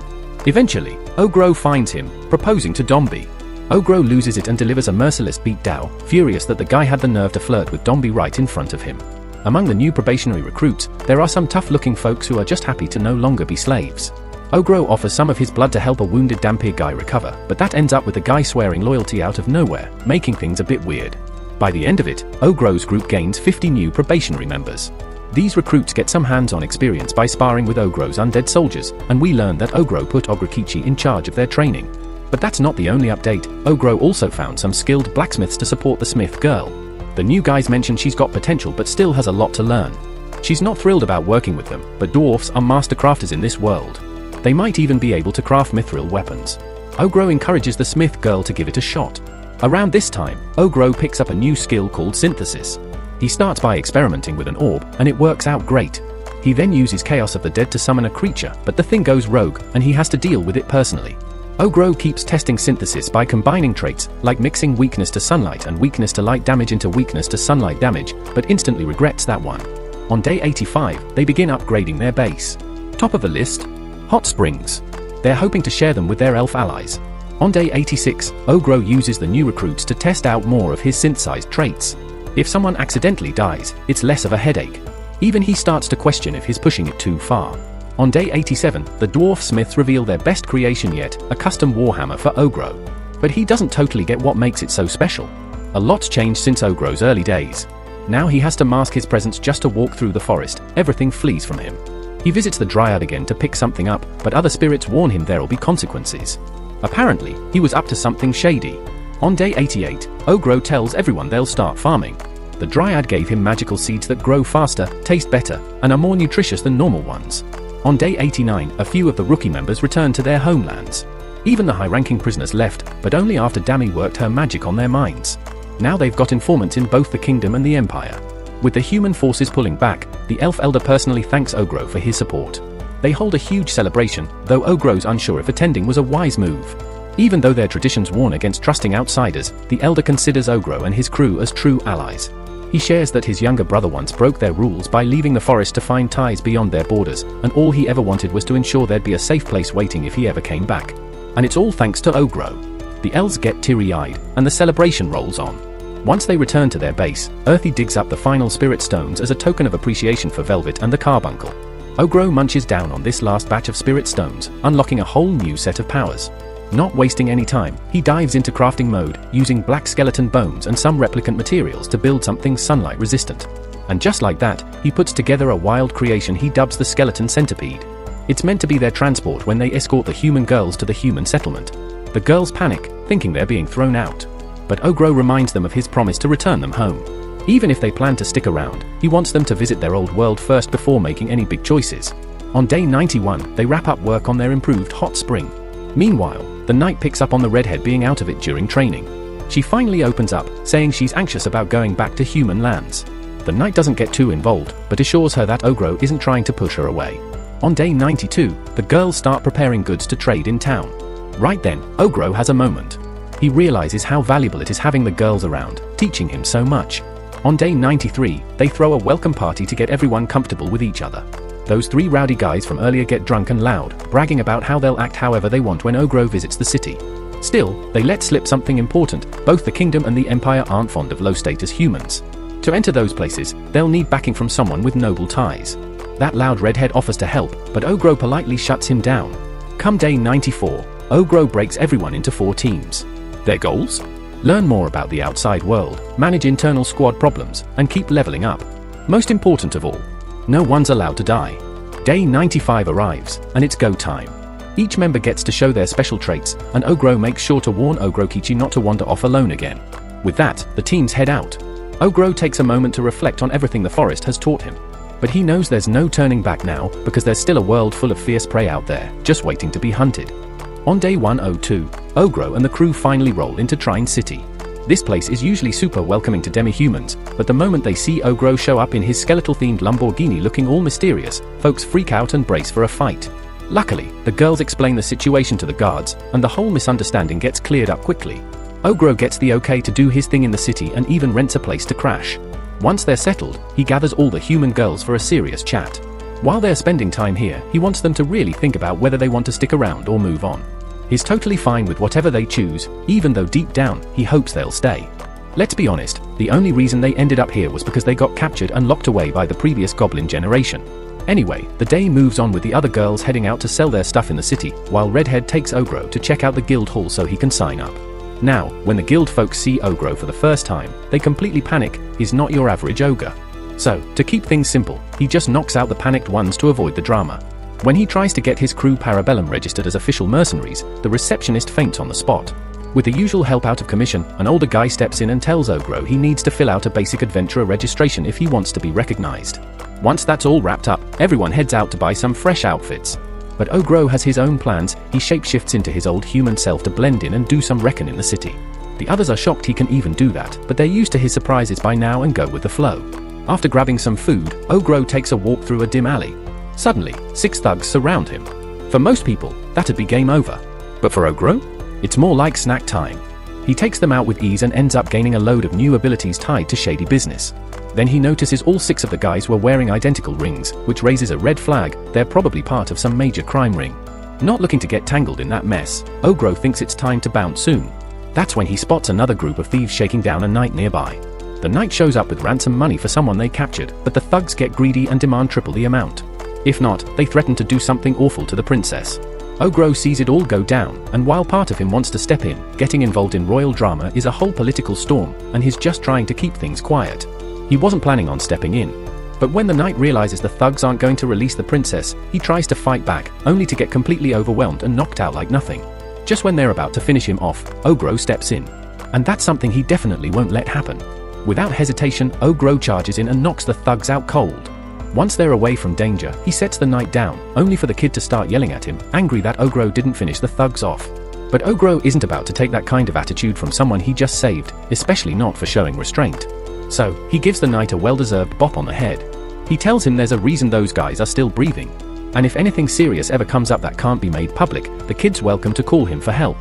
Eventually, Ogro finds him, proposing to Dombi. Ogro loses it and delivers a merciless beatdown, furious that the guy had the nerve to flirt with Dombi right in front of him. Among the new probationary recruits, there are some tough-looking folks who are just happy to no longer be slaves. Ogro offers some of his blood to help a wounded Dhampir guy recover, but that ends up with the guy swearing loyalty out of nowhere, making things a bit weird. By the end of it, Ogro's group gains 50 new probationary members. These recruits get some hands-on experience by sparring with Ogro's undead soldiers, and we learn that Ogro put Ogrokichi in charge of their training. But that's not the only update. Ogro also found some skilled blacksmiths to support the smith girl. The new guys mention she's got potential but still has a lot to learn. She's not thrilled about working with them, but dwarfs are master crafters in this world. They might even be able to craft mithril weapons. Ogro encourages the smith girl to give it a shot. Around this time, Ogro picks up a new skill called synthesis. He starts by experimenting with an orb, and it works out great. He then uses Chaos of the Dead to summon a creature, but the thing goes rogue, and he has to deal with it personally. Ogro keeps testing synthesis by combining traits, like mixing weakness to sunlight and weakness to light damage into weakness to sunlight damage, but instantly regrets that one. On day 85, they begin upgrading their base. Top of the list, hot springs. They're hoping to share them with their elf allies. On day 86, Ogro uses the new recruits to test out more of his synthesized traits. If someone accidentally dies, it's less of a headache. Even he starts to question if he's pushing it too far. On day 87, the dwarf smiths reveal their best creation yet, a custom warhammer for Ogro. But he doesn't totally get what makes it so special. A lot's changed since Ogro's early days. Now he has to mask his presence just to walk through the forest. Everything flees from him. He visits the Dryad again to pick something up, but other spirits warn him there'll be consequences. Apparently, he was up to something shady. On day 88, Ogro tells everyone they'll start farming. The Dryad gave him magical seeds that grow faster, taste better, and are more nutritious than normal ones. On day 89, a few of the rookie members returned to their homelands. Even the high-ranking prisoners left, but only after Dami worked her magic on their minds. Now they've got informants in both the kingdom and the empire. With the human forces pulling back, the elf elder personally thanks Ogro for his support. They hold a huge celebration, though Ogro's unsure if attending was a wise move. Even though their traditions warn against trusting outsiders, the elder considers Ogro and his crew as true allies. He shares that his younger brother once broke their rules by leaving the forest to find ties beyond their borders, and all he ever wanted was to ensure there'd be a safe place waiting if he ever came back. And it's all thanks to Ogro. The elves get teary-eyed, and the celebration rolls on. Once they return to their base, Earthy digs up the final spirit stones as a token of appreciation for Velvet and the carbuncle. Ogro munches down on this last batch of spirit stones, unlocking a whole new set of powers. Not wasting any time, he dives into crafting mode, using black skeleton bones and some replicant materials to build something sunlight resistant. And just like that, he puts together a wild creation he dubs the skeleton centipede. It's meant to be their transport when they escort the human girls to the human settlement. The girls panic, thinking they're being thrown out. But Ogro reminds them of his promise to return them home. Even if they plan to stick around, he wants them to visit their old world first before making any big choices. On day 91, they wrap up work on their improved hot spring. Meanwhile, the knight picks up on the redhead being out of it during training. She finally opens up, saying she's anxious about going back to human lands. The knight doesn't get too involved, but assures her that Ogro isn't trying to push her away. On day 92, the girls start preparing goods to trade in town. Right then, Ogro has a moment. He realizes how valuable it is having the girls around, teaching him so much. On day 93, they throw a welcome party to get everyone comfortable with each other. Those 3 rowdy guys from earlier get drunk and loud, bragging about how they'll act however they want when Ogro visits the city. Still, they let slip something important: both the kingdom and the empire aren't fond of low-status humans. To enter those places, they'll need backing from someone with noble ties. That loud redhead offers to help, but Ogro politely shuts him down. Come day 94, Ogro breaks everyone into 4 teams. Their goals? Learn more about the outside world, manage internal squad problems, and keep leveling up. Most important of all, no one's allowed to die. Day 95 arrives, and it's go time. Each member gets to show their special traits, and Ogro makes sure to warn Ogrokichi not to wander off alone again. With that, the teams head out. Ogro takes a moment to reflect on everything the forest has taught him. But he knows there's no turning back now, because there's still a world full of fierce prey out there, just waiting to be hunted. On day 102, Ogro and the crew finally roll into Trine City. This place is usually super welcoming to demi-humans, but the moment they see Ogro show up in his skeletal-themed Lamborghini looking all mysterious, folks freak out and brace for a fight. Luckily, the girls explain the situation to the guards, and the whole misunderstanding gets cleared up quickly. Ogro gets the okay to do his thing in the city and even rents a place to crash. Once they're settled, he gathers all the human girls for a serious chat. While they're spending time here, he wants them to really think about whether they want to stick around or move on. He's totally fine with whatever they choose, even though deep down, he hopes they'll stay. Let's be honest, the only reason they ended up here was because they got captured and locked away by the previous Goblin generation. Anyway, the day moves on with the other girls heading out to sell their stuff in the city, while Redhead takes Ogro to check out the guild hall so he can sign up. Now, when the guild folks see Ogro for the first time, they completely panic. He's not your average ogre. So, to keep things simple, he just knocks out the panicked ones to avoid the drama. When he tries to get his crew Parabellum registered as official mercenaries, the receptionist faints on the spot. With the usual help out of commission, an older guy steps in and tells Ogro he needs to fill out a basic adventurer registration if he wants to be recognized. Once that's all wrapped up, everyone heads out to buy some fresh outfits. But Ogro has his own plans. He shapeshifts into his old human self to blend in and do some wrecking in the city. The others are shocked he can even do that, but they're used to his surprises by now and go with the flow. After grabbing some food, Ogro takes a walk through a dim alley. Suddenly, 6 thugs surround him. For most people, that'd be game over. But for Ogro, it's more like snack time. He takes them out with ease and ends up gaining a load of new abilities tied to shady business. Then he notices all 6 of the guys were wearing identical rings, which raises a red flag. They're probably part of some major crime ring. Not looking to get tangled in that mess, Ogro thinks it's time to bounce soon. That's when he spots another group of thieves shaking down a knight nearby. The knight shows up with ransom money for someone they captured, but the thugs get greedy and demand triple the amount. If not, they threaten to do something awful to the princess. Ogro sees it all go down, and while part of him wants to step in, getting involved in royal drama is a whole political storm, and he's just trying to keep things quiet. He wasn't planning on stepping in. But when the knight realizes the thugs aren't going to release the princess, he tries to fight back, only to get completely overwhelmed and knocked out like nothing. Just when they're about to finish him off, Ogro steps in. And that's something he definitely won't let happen. Without hesitation, Ogro charges in and knocks the thugs out cold. Once they're away from danger, he sets the knight down, only for the kid to start yelling at him, angry that Ogro didn't finish the thugs off. But Ogro isn't about to take that kind of attitude from someone he just saved, especially not for showing restraint. So, he gives the knight a well-deserved bop on the head. He tells him there's a reason those guys are still breathing. And if anything serious ever comes up that can't be made public, the kid's welcome to call him for help.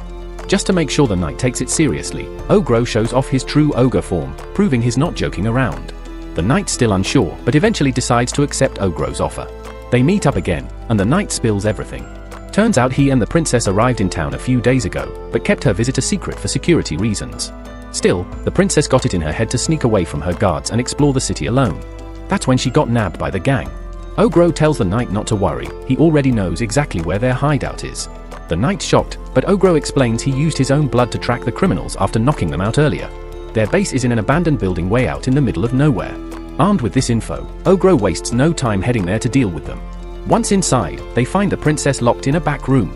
Just to make sure the knight takes it seriously, Ogro shows off his true ogre form, proving he's not joking around. The knight's still unsure, but eventually decides to accept Ogro's offer. They meet up again, and the knight spills everything. Turns out he and the princess arrived in town a few days ago, but kept her visit a secret for security reasons. Still, the princess got it in her head to sneak away from her guards and explore the city alone. That's when she got nabbed by the gang. Ogro tells the knight not to worry, he already knows exactly where their hideout is. The knight's shocked, but Ogro explains he used his own blood to track the criminals after knocking them out earlier. Their base is in an abandoned building way out in the middle of nowhere. Armed with this info, Ogro wastes no time heading there to deal with them. Once inside, they find the princess locked in a back room.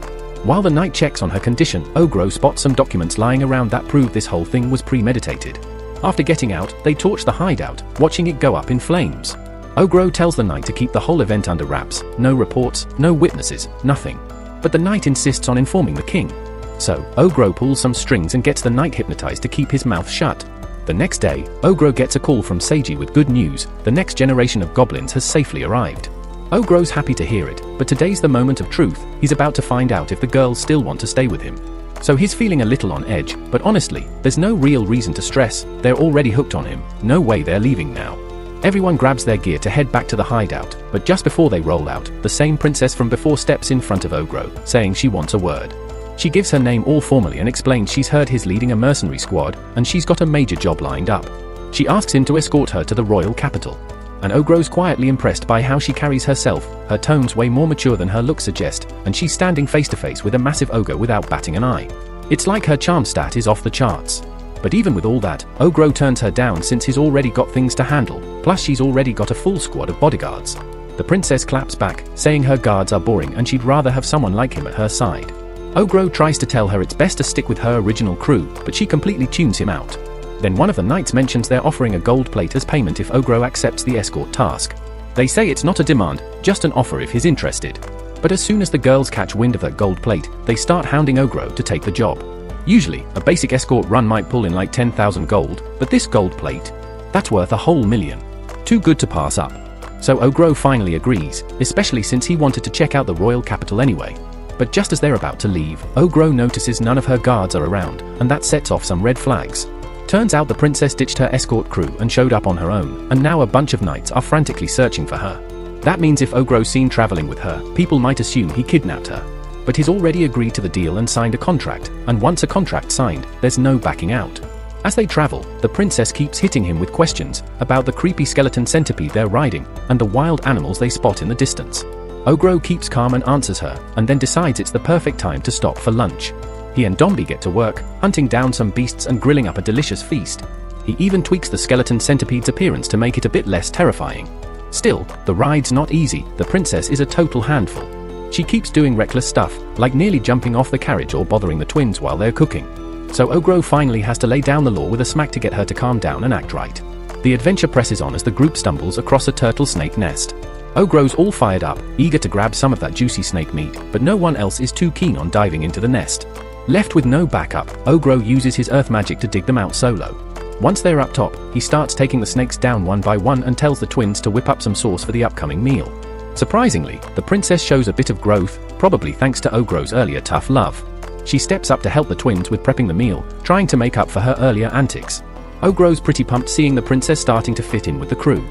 While the knight checks on her condition, Ogro spots some documents lying around that prove this whole thing was premeditated. After getting out, they torch the hideout, watching it go up in flames. Ogro tells the knight to keep the whole event under wraps, no reports, no witnesses, nothing. But the knight insists on informing the king. So, Ogro pulls some strings and gets the knight hypnotized to keep his mouth shut. The next day, Ogro gets a call from Seiji with good news: the next generation of goblins has safely arrived. Ogro's happy to hear it, but today's the moment of truth. He's about to find out if the girls still want to stay with him. So he's feeling a little on edge, but honestly, there's no real reason to stress. They're already hooked on him. No way they're leaving now. Everyone grabs their gear to head back to the hideout, but just before they roll out, the same princess from before steps in front of Ogro, saying she wants a word. She gives her name all formally and explains she's heard he's leading a mercenary squad, and she's got a major job lined up. She asks him to escort her to the royal capital. And Ogro's quietly impressed by how she carries herself. Her tone's way more mature than her looks suggest, and she's standing face to face with a massive ogre without batting an eye. It's like her charm stat is off the charts. But even with all that, Ogro turns her down since he's already got things to handle, plus she's already got a full squad of bodyguards. The princess claps back, saying her guards are boring and she'd rather have someone like him at her side. Ogro tries to tell her it's best to stick with her original crew, but she completely tunes him out. Then one of the knights mentions they're offering a gold plate as payment if Ogro accepts the escort task. They say it's not a demand, just an offer if he's interested. But as soon as the girls catch wind of that gold plate, they start hounding Ogro to take the job. Usually, a basic escort run might pull in like 10,000 gold, but this gold plate? That's worth a whole million. Too good to pass up. So Ogro finally agrees, especially since he wanted to check out the royal capital anyway. But just as they're about to leave, Ogro notices none of her guards are around, and that sets off some red flags. Turns out the princess ditched her escort crew and showed up on her own, and now a bunch of knights are frantically searching for her. That means if Ogro's seen traveling with her, people might assume he kidnapped her. But he's already agreed to the deal and signed a contract, and once a contract signed, there's no backing out. As they travel, the princess keeps hitting him with questions about the creepy skeleton centipede they're riding, and the wild animals they spot in the distance. Ogro keeps calm and answers her, and then decides it's the perfect time to stop for lunch. He and Dombey get to work, hunting down some beasts and grilling up a delicious feast. He even tweaks the skeleton centipede's appearance to make it a bit less terrifying. Still, the ride's not easy. The princess is a total handful. She keeps doing reckless stuff, like nearly jumping off the carriage or bothering the twins while they're cooking. So Ogro finally has to lay down the law with a smack to get her to calm down and act right. The adventure presses on as the group stumbles across a turtle snake nest. Ogro's all fired up, eager to grab some of that juicy snake meat, but no one else is too keen on diving into the nest. Left with no backup, Ogro uses his earth magic to dig them out solo. Once they're up top, he starts taking the snakes down one by one and tells the twins to whip up some sauce for the upcoming meal. Surprisingly, the princess shows a bit of growth, probably thanks to Ogro's earlier tough love. She steps up to help the twins with prepping the meal, trying to make up for her earlier antics. Ogro's pretty pumped seeing the princess starting to fit in with the crew.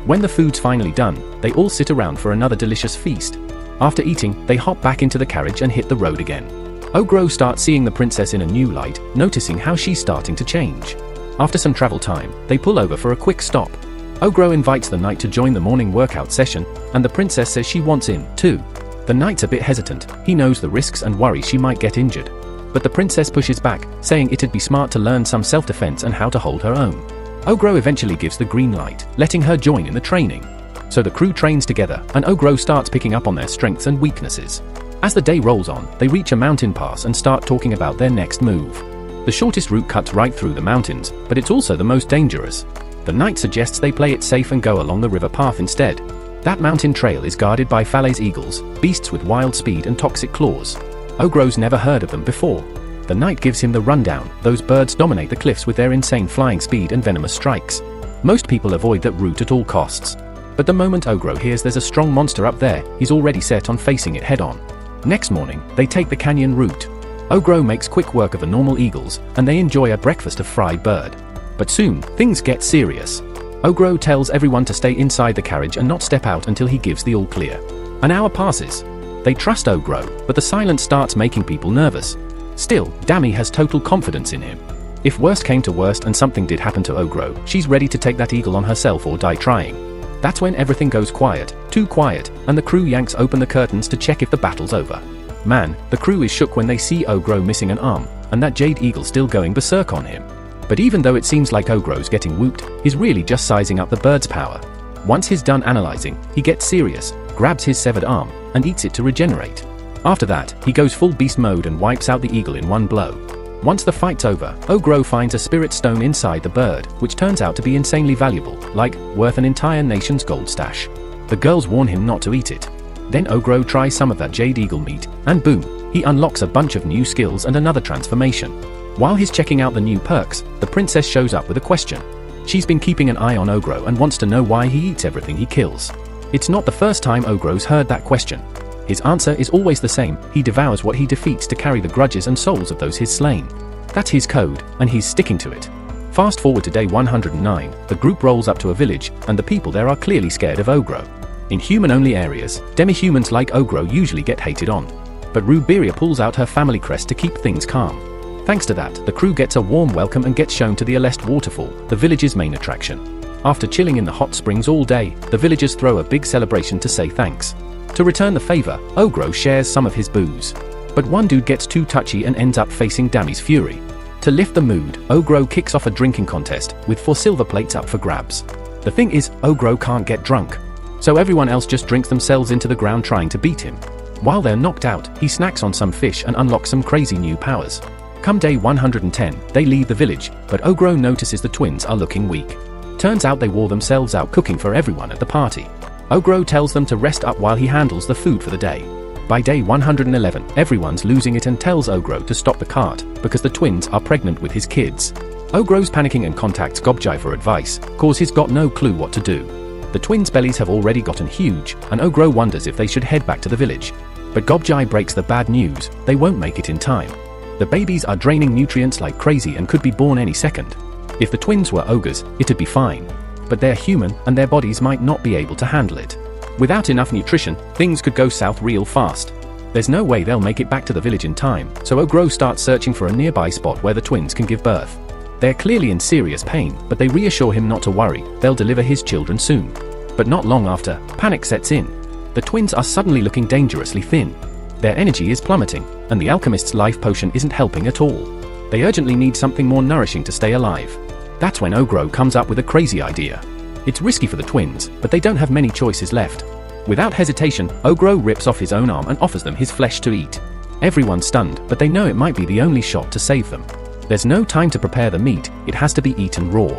When the food's finally done, they all sit around for another delicious feast. After eating, they hop back into the carriage and hit the road again. Ogro starts seeing the princess in a new light, noticing how she's starting to change. After some travel time, they pull over for a quick stop. Ogro invites the knight to join the morning workout session, and the princess says she wants in, too. The knight's a bit hesitant. He knows the risks and worries she might get injured. But the princess pushes back, saying it'd be smart to learn some self-defense and how to hold her own. Ogro eventually gives the green light, letting her join in the training. So the crew trains together, and Ogro starts picking up on their strengths and weaknesses. As the day rolls on, they reach a mountain pass and start talking about their next move. The shortest route cuts right through the mountains, but it's also the most dangerous. The knight suggests they play it safe and go along the river path instead. That mountain trail is guarded by Falaise eagles, beasts with wild speed and toxic claws. Ogro's never heard of them before. The knight gives him the rundown. Those birds dominate the cliffs with their insane flying speed and venomous strikes. Most people avoid that route at all costs. But the moment Ogro hears there's a strong monster up there, he's already set on facing it head-on. Next morning, they take the canyon route. Ogro makes quick work of the normal eagles, and they enjoy a breakfast of fried bird. But soon, things get serious. Ogro tells everyone to stay inside the carriage and not step out until he gives the all clear. An hour passes. They trust Ogro, but the silence starts making people nervous. Still, Dami has total confidence in him. If worst came to worst and something did happen to Ogro, she's ready to take that eagle on herself or die trying. That's when everything goes quiet, too quiet, and the crew yanks open the curtains to check if the battle's over. Man, the crew is shook when they see Ogro missing an arm, and that jade eagle still going berserk on him. But even though it seems like Ogro's getting whooped, he's really just sizing up the bird's power. Once he's done analyzing, he gets serious, grabs his severed arm, and eats it to regenerate. After that, he goes full beast mode and wipes out the eagle in one blow. Once the fight's over, Ogro finds a spirit stone inside the bird, which turns out to be insanely valuable, like, worth an entire nation's gold stash. The girls warn him not to eat it. Then Ogro tries some of that jade eagle meat, and boom, He unlocks a bunch of new skills and another transformation. While he's checking out the new perks, the princess shows up with a question. She's been keeping an eye on Ogro and wants to know why he eats everything he kills. It's not the first time Ogro's heard that question. His answer is always the same: he devours what he defeats to carry the grudges and souls of those he's slain. That's his code, and he's sticking to it. Fast forward to day 109, the group rolls up to a village, and the people there are clearly scared of Ogro. In human-only areas, demi-humans like Ogro usually get hated on. But Ruberia pulls out her family crest to keep things calm. Thanks to that, the crew gets a warm welcome and gets shown to the Alest waterfall, the village's main attraction. After chilling in the hot springs all day, the villagers throw a big celebration to say thanks. To return the favor, Ogro shares some of his booze. But one dude gets too touchy and ends up facing Dami's fury. To lift the mood, Ogro kicks off a drinking contest, with 4 silver plates up for grabs. The thing is, Ogro can't get drunk. So everyone else just drinks themselves into the ground trying to beat him. While they're knocked out, he snacks on some fish and unlocks some crazy new powers. Come day 110, they leave the village, but Ogro notices the twins are looking weak. Turns out they wore themselves out cooking for everyone at the party. Ogro tells them to rest up while he handles the food for the day. By day 111, everyone's losing it and tells Ogro to stop the cart, because the twins are pregnant with his kids. Ogro's panicking and contacts Goblin for advice, cause he's got no clue what to do. The twins' bellies have already gotten huge, and Ogro wonders if they should head back to the village. But Goblin breaks the bad news: they won't make it in time. The babies are draining nutrients like crazy and could be born any second. If the twins were ogres, it'd be fine. But they're human, and their bodies might not be able to handle it. Without enough nutrition, things could go south real fast. There's no way they'll make it back to the village in time, so Ogro starts searching for a nearby spot where the twins can give birth. They're clearly in serious pain, but they reassure him not to worry, they'll deliver his children soon. But not long after, panic sets in. The twins are suddenly looking dangerously thin. Their energy is plummeting, and the alchemist's life potion isn't helping at all. They urgently need something more nourishing to stay alive. That's when Ogro comes up with a crazy idea. It's risky for the twins, but they don't have many choices left. Without hesitation, Ogro rips off his own arm and offers them his flesh to eat. Everyone's stunned, but they know it might be the only shot to save them. There's no time to prepare the meat, it has to be eaten raw.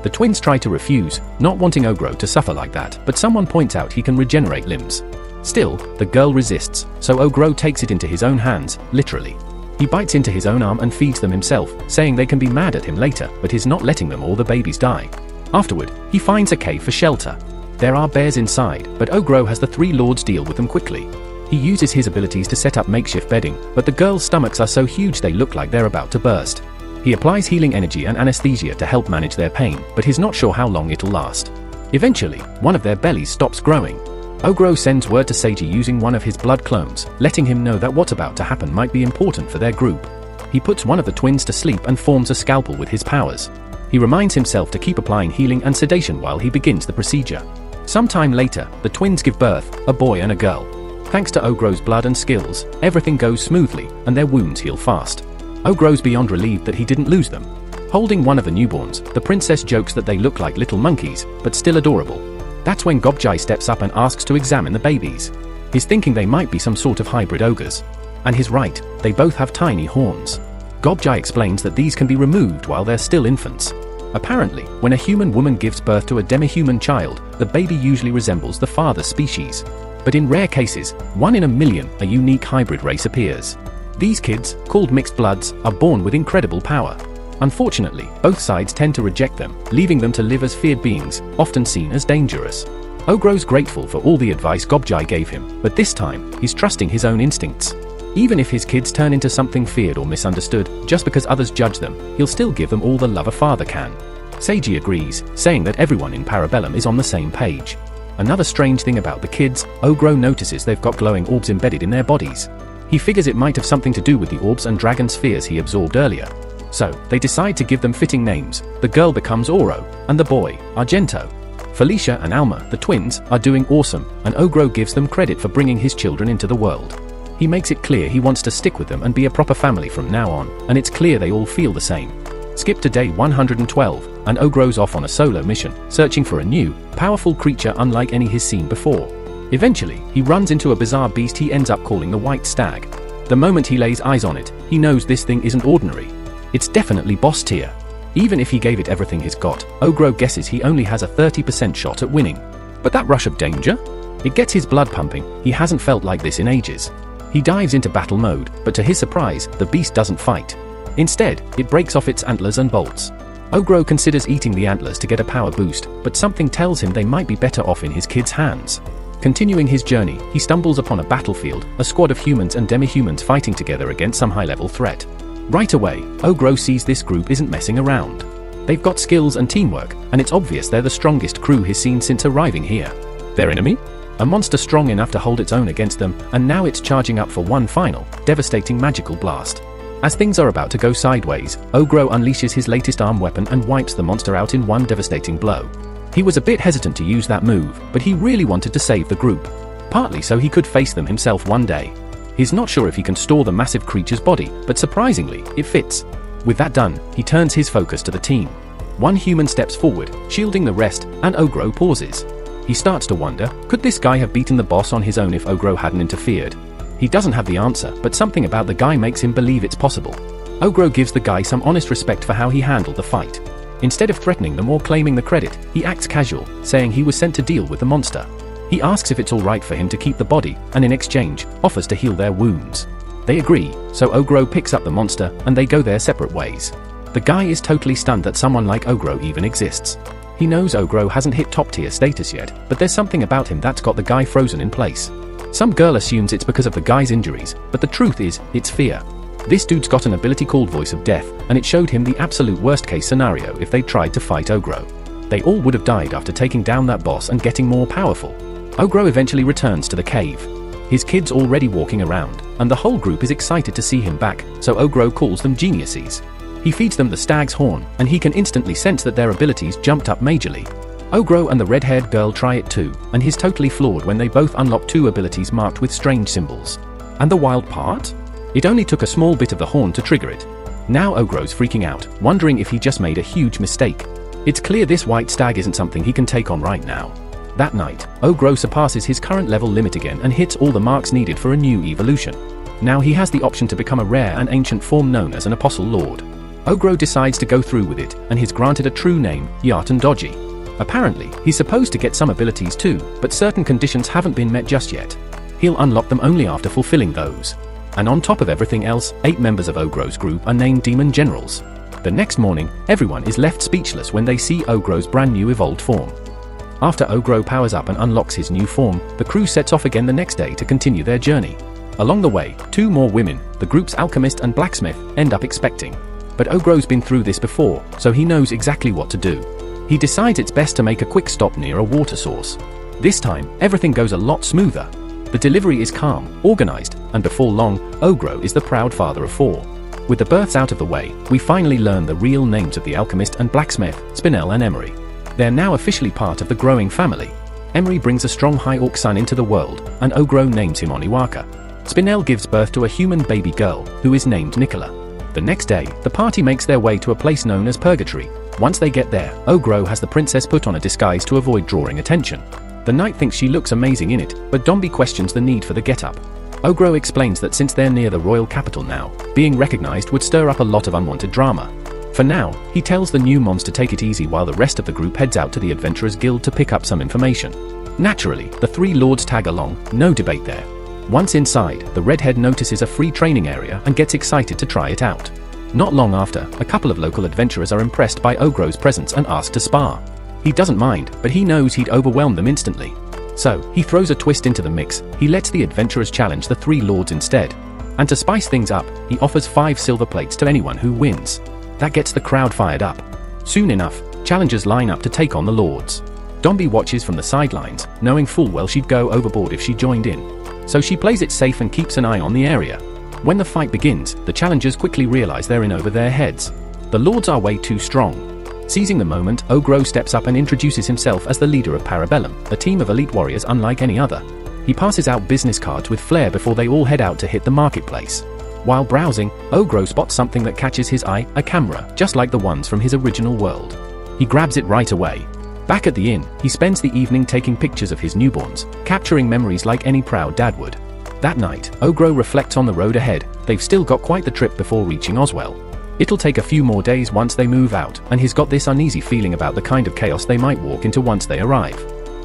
The twins try to refuse, not wanting Ogro to suffer like that, but someone points out he can regenerate limbs. Still, the girl resists, so Ogro takes it into his own hands, literally. He bites into his own arm and feeds them himself, saying they can be mad at him later, but he's not letting them or the babies die. Afterward, he finds a cave for shelter. There are bears inside, but Ogro has the 3 lords deal with them quickly. He uses his abilities to set up makeshift bedding, but the girls' stomachs are so huge they look like they're about to burst. He applies healing energy and anesthesia to help manage their pain, but he's not sure how long it'll last. Eventually, one of their bellies stops growing. Ogro sends word to Seiji using one of his blood clones, letting him know that what's about to happen might be important for their group. He puts one of the twins to sleep and forms a scalpel with his powers. He reminds himself to keep applying healing and sedation while he begins the procedure. Sometime later, the twins give birth, a boy and a girl. Thanks to Ogro's blood and skills, everything goes smoothly, and their wounds heal fast. Ogro's beyond relieved that he didn't lose them. Holding one of the newborns, the princess jokes that they look like little monkeys, but still adorable. That's when Goblin steps up and asks to examine the babies. He's thinking they might be some sort of hybrid ogres. And he's right, they both have tiny horns. Goblin explains that these can be removed while they're still infants. Apparently, when a human woman gives birth to a demi-human child, the baby usually resembles the father's species. But in rare cases, 1 in a million, a unique hybrid race appears. These kids, called mixed bloods, are born with incredible power. Unfortunately, both sides tend to reject them, leaving them to live as feared beings, often seen as dangerous. Ogro's grateful for all the advice Goblin gave him, but this time, he's trusting his own instincts. Even if his kids turn into something feared or misunderstood, just because others judge them, he'll still give them all the love a father can. Seiji agrees, saying that everyone in Parabellum is on the same page. Another strange thing about the kids, Ogro notices they've got glowing orbs embedded in their bodies. He figures it might have something to do with the orbs and dragon spheres he absorbed earlier. So, they decide to give them fitting names. The girl becomes Oro, and the boy, Argento. Felicia and Alma, the twins, are doing awesome, and Ogro gives them credit for bringing his children into the world. He makes it clear he wants to stick with them and be a proper family from now on, and it's clear they all feel the same. Skip to day 112, and Ogro's off on a solo mission, searching for a new, powerful creature unlike any he's seen before. Eventually, he runs into a bizarre beast he ends up calling the White Stag. The moment he lays eyes on it, he knows this thing isn't ordinary. It's definitely boss tier. Even if he gave it everything he's got, Ogro guesses he only has a 30% shot at winning. But that rush of danger? It gets his blood pumping, he hasn't felt like this in ages. He dives into battle mode, but to his surprise, the beast doesn't fight. Instead, it breaks off its antlers and bolts. Ogro considers eating the antlers to get a power boost, but something tells him they might be better off in his kid's hands. Continuing his journey, he stumbles upon a battlefield, a squad of humans and demi-humans fighting together against some high-level threat. Right away, Ogro sees this group isn't messing around. They've got skills and teamwork, and it's obvious they're the strongest crew he's seen since arriving here. Their enemy? A monster strong enough to hold its own against them, and now it's charging up for one final, devastating magical blast. As things are about to go sideways, Ogro unleashes his latest arm weapon and wipes the monster out in one devastating blow. He was a bit hesitant to use that move, but he really wanted to save the group. Partly so he could face them himself one day. He's not sure if he can store the massive creature's body, but surprisingly, it fits. With that done, he turns his focus to the team. One human steps forward, shielding the rest, and Ogro pauses. He starts to wonder, could this guy have beaten the boss on his own if Ogro hadn't interfered? He doesn't have the answer, but something about the guy makes him believe it's possible. Ogro gives the guy some honest respect for how he handled the fight. Instead of threatening them or claiming the credit, he acts casual, saying he was sent to deal with the monster. He asks if it's alright for him to keep the body, and in exchange, offers to heal their wounds. They agree, so Ogro picks up the monster, and they go their separate ways. The guy is totally stunned that someone like Ogro even exists. He knows Ogro hasn't hit top tier status yet, but there's something about him that's got the guy frozen in place. Some girl assumes it's because of the guy's injuries, but the truth is, it's fear. This dude's got an ability called Voice of Death, and it showed him the absolute worst case scenario if they tried to fight Ogro. They all would have died after taking down that boss and getting more powerful. Ogro eventually returns to the cave. His kid's already walking around, and the whole group is excited to see him back, so Ogro calls them geniuses. He feeds them the stag's horn, and he can instantly sense that their abilities jumped up majorly. Ogro and the red-haired girl try it too, and he's totally floored when they both unlock two abilities marked with strange symbols. And the wild part? It only took a small bit of the horn to trigger it. Now Ogro's freaking out, wondering if he just made a huge mistake. It's clear this white stag isn't something he can take on right now. That night, Ogro surpasses his current level limit again and hits all the marks needed for a new evolution. Now he has the option to become a rare and ancient form known as an Apostle Lord. Ogro decides to go through with it, and he's granted a true name, Yartan Dodgy. Apparently, he's supposed to get some abilities too, but certain conditions haven't been met just yet. He'll unlock them only after fulfilling those. And on top of everything else, 8 members of Ogro's group are named Demon Generals. The next morning, everyone is left speechless when they see Ogro's brand new evolved form. After Ogro powers up and unlocks his new form, the crew sets off again the next day to continue their journey. Along the way, 2 more women, the group's alchemist and blacksmith, end up expecting. But Ogro's been through this before, so he knows exactly what to do. He decides it's best to make a quick stop near a water source. This time, everything goes a lot smoother. The delivery is calm, organized, and before long, Ogro is the proud father of 4. With the births out of the way, we finally learn the real names of the alchemist and blacksmith, Spinel and Emery. They're now officially part of the growing family. Emery brings a strong High Orc son into the world, and Ogro names him Oniwaka. Spinel gives birth to a human baby girl, who is named Nicola. The next day, the party makes their way to a place known as Purgatory. Once they get there, Ogro has the princess put on a disguise to avoid drawing attention. The knight thinks she looks amazing in it, but Dombey questions the need for the getup. Ogro explains that since they're near the royal capital now, being recognized would stir up a lot of unwanted drama. For now, he tells the new moms to take it easy while the rest of the group heads out to the Adventurers Guild to pick up some information. Naturally, the 3 lords tag along, no debate there. Once inside, the redhead notices a free training area and gets excited to try it out. Not long after, a couple of local adventurers are impressed by Ogro's presence and ask to spar. He doesn't mind, but he knows he'd overwhelm them instantly. So, he throws a twist into the mix. He lets the adventurers challenge the 3 lords instead. And to spice things up, he offers 5 silver plates to anyone who wins. That gets the crowd fired up. Soon enough, challengers line up to take on the lords. Dombey watches from the sidelines, knowing full well she'd go overboard if she joined in. So she plays it safe and keeps an eye on the area. When the fight begins, the challengers quickly realize they're in over their heads. The lords are way too strong. Seizing the moment, Ogro steps up and introduces himself as the leader of Parabellum, a team of elite warriors unlike any other. He passes out business cards with flair before they all head out to hit the marketplace. While browsing, Ogro spots something that catches his eye, a camera, just like the ones from his original world. He grabs it right away. Back at the inn, he spends the evening taking pictures of his newborns, capturing memories like any proud dad would. That night, Ogro reflects on the road ahead. They've still got quite the trip before reaching Oswell. It'll take a few more days once they move out, and he's got this uneasy feeling about the kind of chaos they might walk into once they arrive.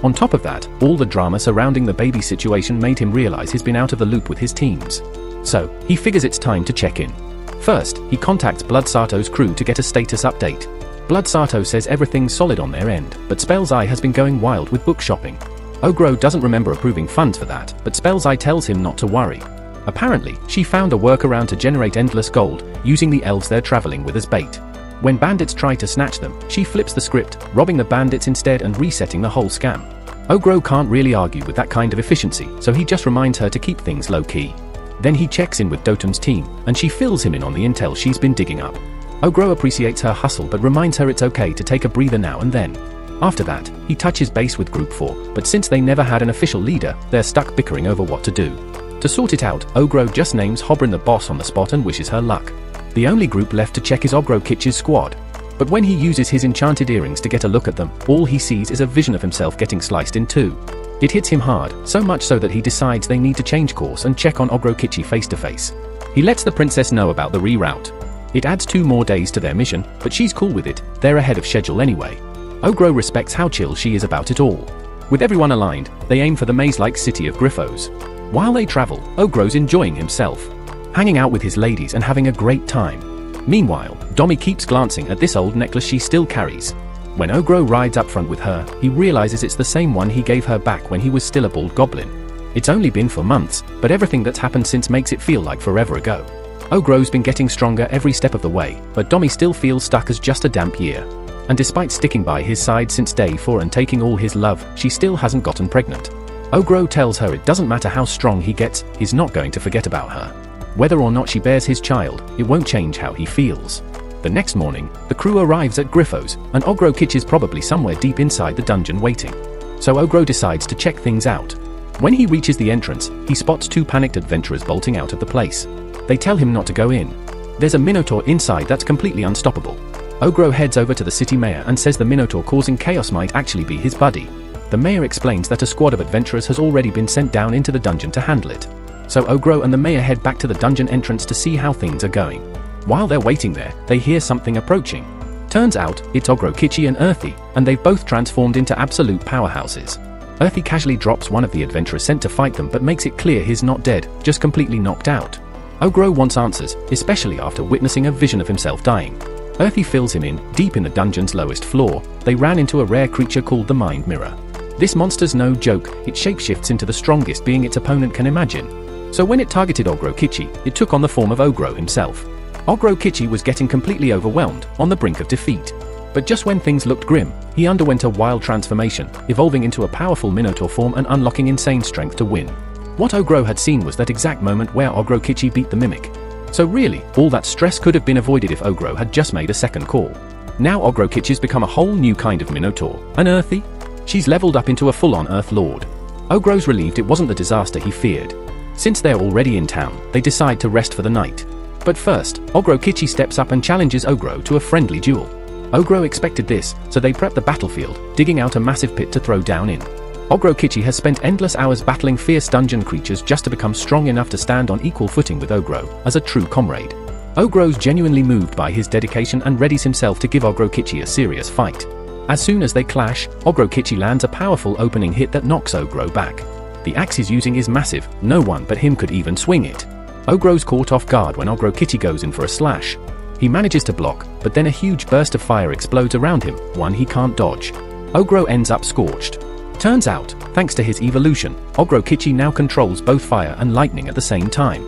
On top of that, all the drama surrounding the baby situation made him realize he's been out of the loop with his teams. So, he figures it's time to check in. First, he contacts Blood Sato's crew to get a status update. Blood Sato says everything's solid on their end, but Spell's Eye has been going wild with book shopping. Ogro doesn't remember approving funds for that, but Spell's Eye tells him not to worry. Apparently, she found a workaround to generate endless gold, using the elves they're traveling with as bait. When bandits try to snatch them, she flips the script, robbing the bandits instead and resetting the whole scam. Ogro can't really argue with that kind of efficiency, so he just reminds her to keep things low-key. Then he checks in with Dotum's team, and she fills him in on the intel she's been digging up. Ogro appreciates her hustle but reminds her it's okay to take a breather now and then. After that, he touches base with Group 4, but since they never had an official leader, they're stuck bickering over what to do. To sort it out, Ogro just names Hobrin the boss on the spot and wishes her luck. The only group left to check is Ogro Kitch's squad. But when he uses his enchanted earrings to get a look at them, all he sees is a vision of himself getting sliced in two. It hits him hard, so much so that he decides they need to change course and check on Ogro Kitchi face to face. He lets the princess know about the reroute. It adds 2 more days to their mission, but she's cool with it, they're ahead of schedule anyway. Ogro respects how chill she is about it all. With everyone aligned, they aim for the maze-like city of Griffos. While they travel, Ogro's enjoying himself, hanging out with his ladies and having a great time. Meanwhile, Domi keeps glancing at this old necklace she still carries. When Ogro rides up front with her, he realizes it's the same one he gave her back when he was still a bald goblin. It's only been for months, but everything that's happened since makes it feel like forever ago. Ogro's been getting stronger every step of the way, but Domi still feels stuck as just a damp year. And despite sticking by his side since day 4 and taking all his love, she still hasn't gotten pregnant. Ogro tells her it doesn't matter how strong he gets, he's not going to forget about her. Whether or not she bears his child, it won't change how he feels. The next morning, the crew arrives at Griffos, and Ogro Kitch is probably somewhere deep inside the dungeon waiting. So Ogro decides to check things out. When he reaches the entrance, he spots 2 panicked adventurers bolting out of the place. They tell him not to go in. There's a Minotaur inside that's completely unstoppable. Ogro heads over to the city mayor and says the Minotaur causing chaos might actually be his buddy. The mayor explains that a squad of adventurers has already been sent down into the dungeon to handle it. So Ogro and the mayor head back to the dungeon entrance to see how things are going. While they're waiting there, they hear something approaching. Turns out, it's Ogro Kitchi and Earthy, and they've both transformed into absolute powerhouses. Earthy casually drops one of the adventurers sent to fight them but makes it clear he's not dead, just completely knocked out. Ogro wants answers, especially after witnessing a vision of himself dying. Earthy fills him in, deep in the dungeon's lowest floor, they ran into a rare creature called the Mind Mirror. This monster's no joke, it shapeshifts into the strongest being its opponent can imagine. So when it targeted Ogro Kitchi, it took on the form of Ogro himself. Ogro Kitchi was getting completely overwhelmed, on the brink of defeat. But just when things looked grim, he underwent a wild transformation, evolving into a powerful Minotaur form and unlocking insane strength to win. What Ogro had seen was that exact moment where Ogro Kitchi beat the Mimic. So really, all that stress could have been avoided if Ogro had just made a second call. Now Ogro Kitchi's become a whole new kind of Minotaur, an Earthy. She's leveled up into a full-on Earth Lord. Ogro's relieved it wasn't the disaster he feared. Since they're already in town, they decide to rest for the night. But first, Ogro Kitchi steps up and challenges Ogro to a friendly duel. Ogro expected this, so they prep the battlefield, digging out a massive pit to throw down in. Ogro Kitchi has spent endless hours battling fierce dungeon creatures just to become strong enough to stand on equal footing with Ogro, as a true comrade. Ogro's genuinely moved by his dedication and readies himself to give Ogro Kitchi a serious fight. As soon as they clash, Ogro Kitchi lands a powerful opening hit that knocks Ogro back. The axe he's using is massive, no one but him could even swing it. Ogro's caught off guard when Ogro Kitchi goes in for a slash. He manages to block, but then a huge burst of fire explodes around him, one he can't dodge. Ogro ends up scorched. Turns out, thanks to his evolution, Ogro Kitchi now controls both fire and lightning at the same time.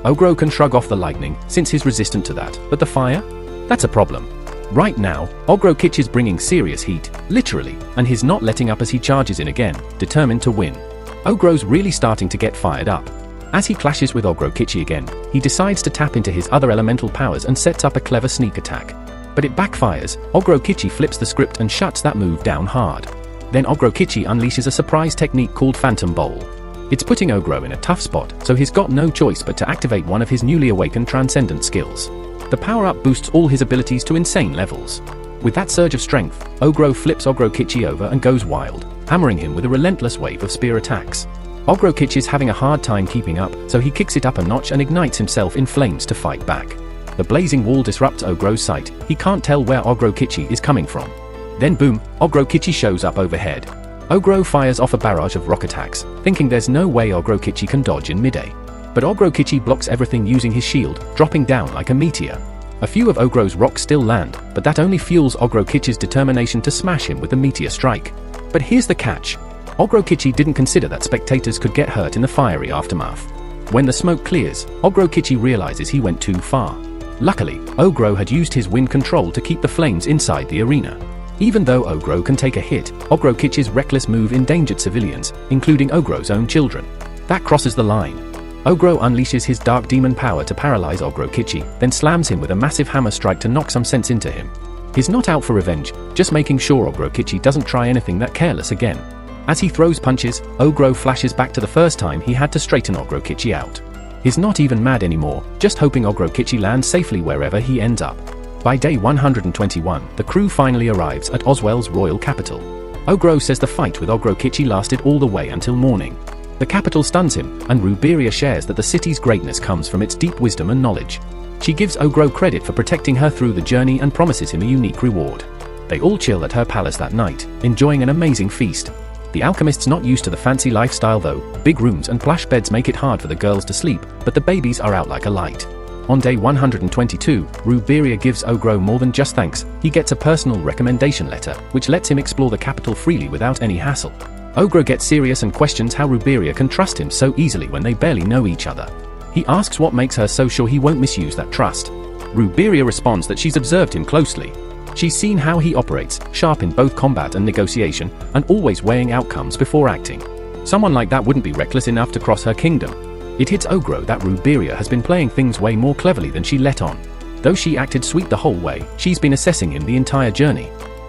Ogro can shrug off the lightning, since he's resistant to that, but the fire? That's a problem. Right now, Ogro Kitchi's bringing serious heat, literally, and he's not letting up as he charges in again, determined to win. Ogro's really starting to get fired up. As he clashes with Ogro Kitchi again, he decides to tap into his other elemental powers and sets up a clever sneak attack. But it backfires, Ogro Kitchi flips the script and shuts that move down hard. Then Ogro Kitchi unleashes a surprise technique called Phantom Bowl. It's putting Ogro in a tough spot, so he's got no choice but to activate one of his newly awakened transcendent skills. The power-up boosts all his abilities to insane levels. With that surge of strength, Ogro flips Ogro Kitchi over and goes wild, hammering him with a relentless wave of spear attacks. Ogro Kitchi is having a hard time keeping up, so he kicks it up a notch and ignites himself in flames to fight back. The blazing wall disrupts Ogro's sight, he can't tell where Ogro Kitchi is coming from. Then boom, Ogro Kitchi shows up overhead. Ogro fires off a barrage of rock attacks, thinking there's no way Ogrokichi can dodge in mid-air. But Ogrokichi blocks everything using his shield, dropping down like a meteor. A few of Ogro's rocks still land, but that only fuels Ogrokichi's determination to smash him with the meteor strike. But here's the catch. Ogrokichi didn't consider that spectators could get hurt in the fiery aftermath. When the smoke clears, Ogrokichi realizes he went too far. Luckily, Ogro had used his wind control to keep the flames inside the arena. Even though Ogro can take a hit, Ogrokichi's reckless move endangered civilians, including Ogro's own children. That crosses the line. Ogro unleashes his dark demon power to paralyze Ogrokichi, then slams him with a massive hammer strike to knock some sense into him. He's not out for revenge, just making sure Ogrokichi doesn't try anything that careless again. As he throws punches, Ogro flashes back to the first time he had to straighten Ogrokichi out. He's not even mad anymore, just hoping Ogrokichi lands safely wherever he ends up. By day 121, the crew finally arrives at Oswell's royal capital. Ogro says the fight with Ogrokichi lasted all the way until morning. The capital stuns him, and Ruberia shares that the city's greatness comes from its deep wisdom and knowledge. She gives Ogro credit for protecting her through the journey and promises him a unique reward. They all chill at her palace that night, enjoying an amazing feast. The alchemist's not used to the fancy lifestyle though. Big rooms and plush beds make it hard for the girls to sleep, but the babies are out like a light. On day 122, Ruberia gives Ogro more than just thanks. He gets a personal recommendation letter, which lets him explore the capital freely without any hassle. Ogro gets serious and questions how Ruberia can trust him so easily when they barely know each other. He asks what makes her so sure he won't misuse that trust. Ruberia responds that she's observed him closely. She's seen how he operates, sharp in both combat and negotiation, and always weighing outcomes before acting. Someone like that wouldn't be reckless enough to cross her kingdom. It hits Ogro that Ruberia has been playing things way more cleverly than she let on. Though she acted sweet the whole way, she's been assessing him the entire journey.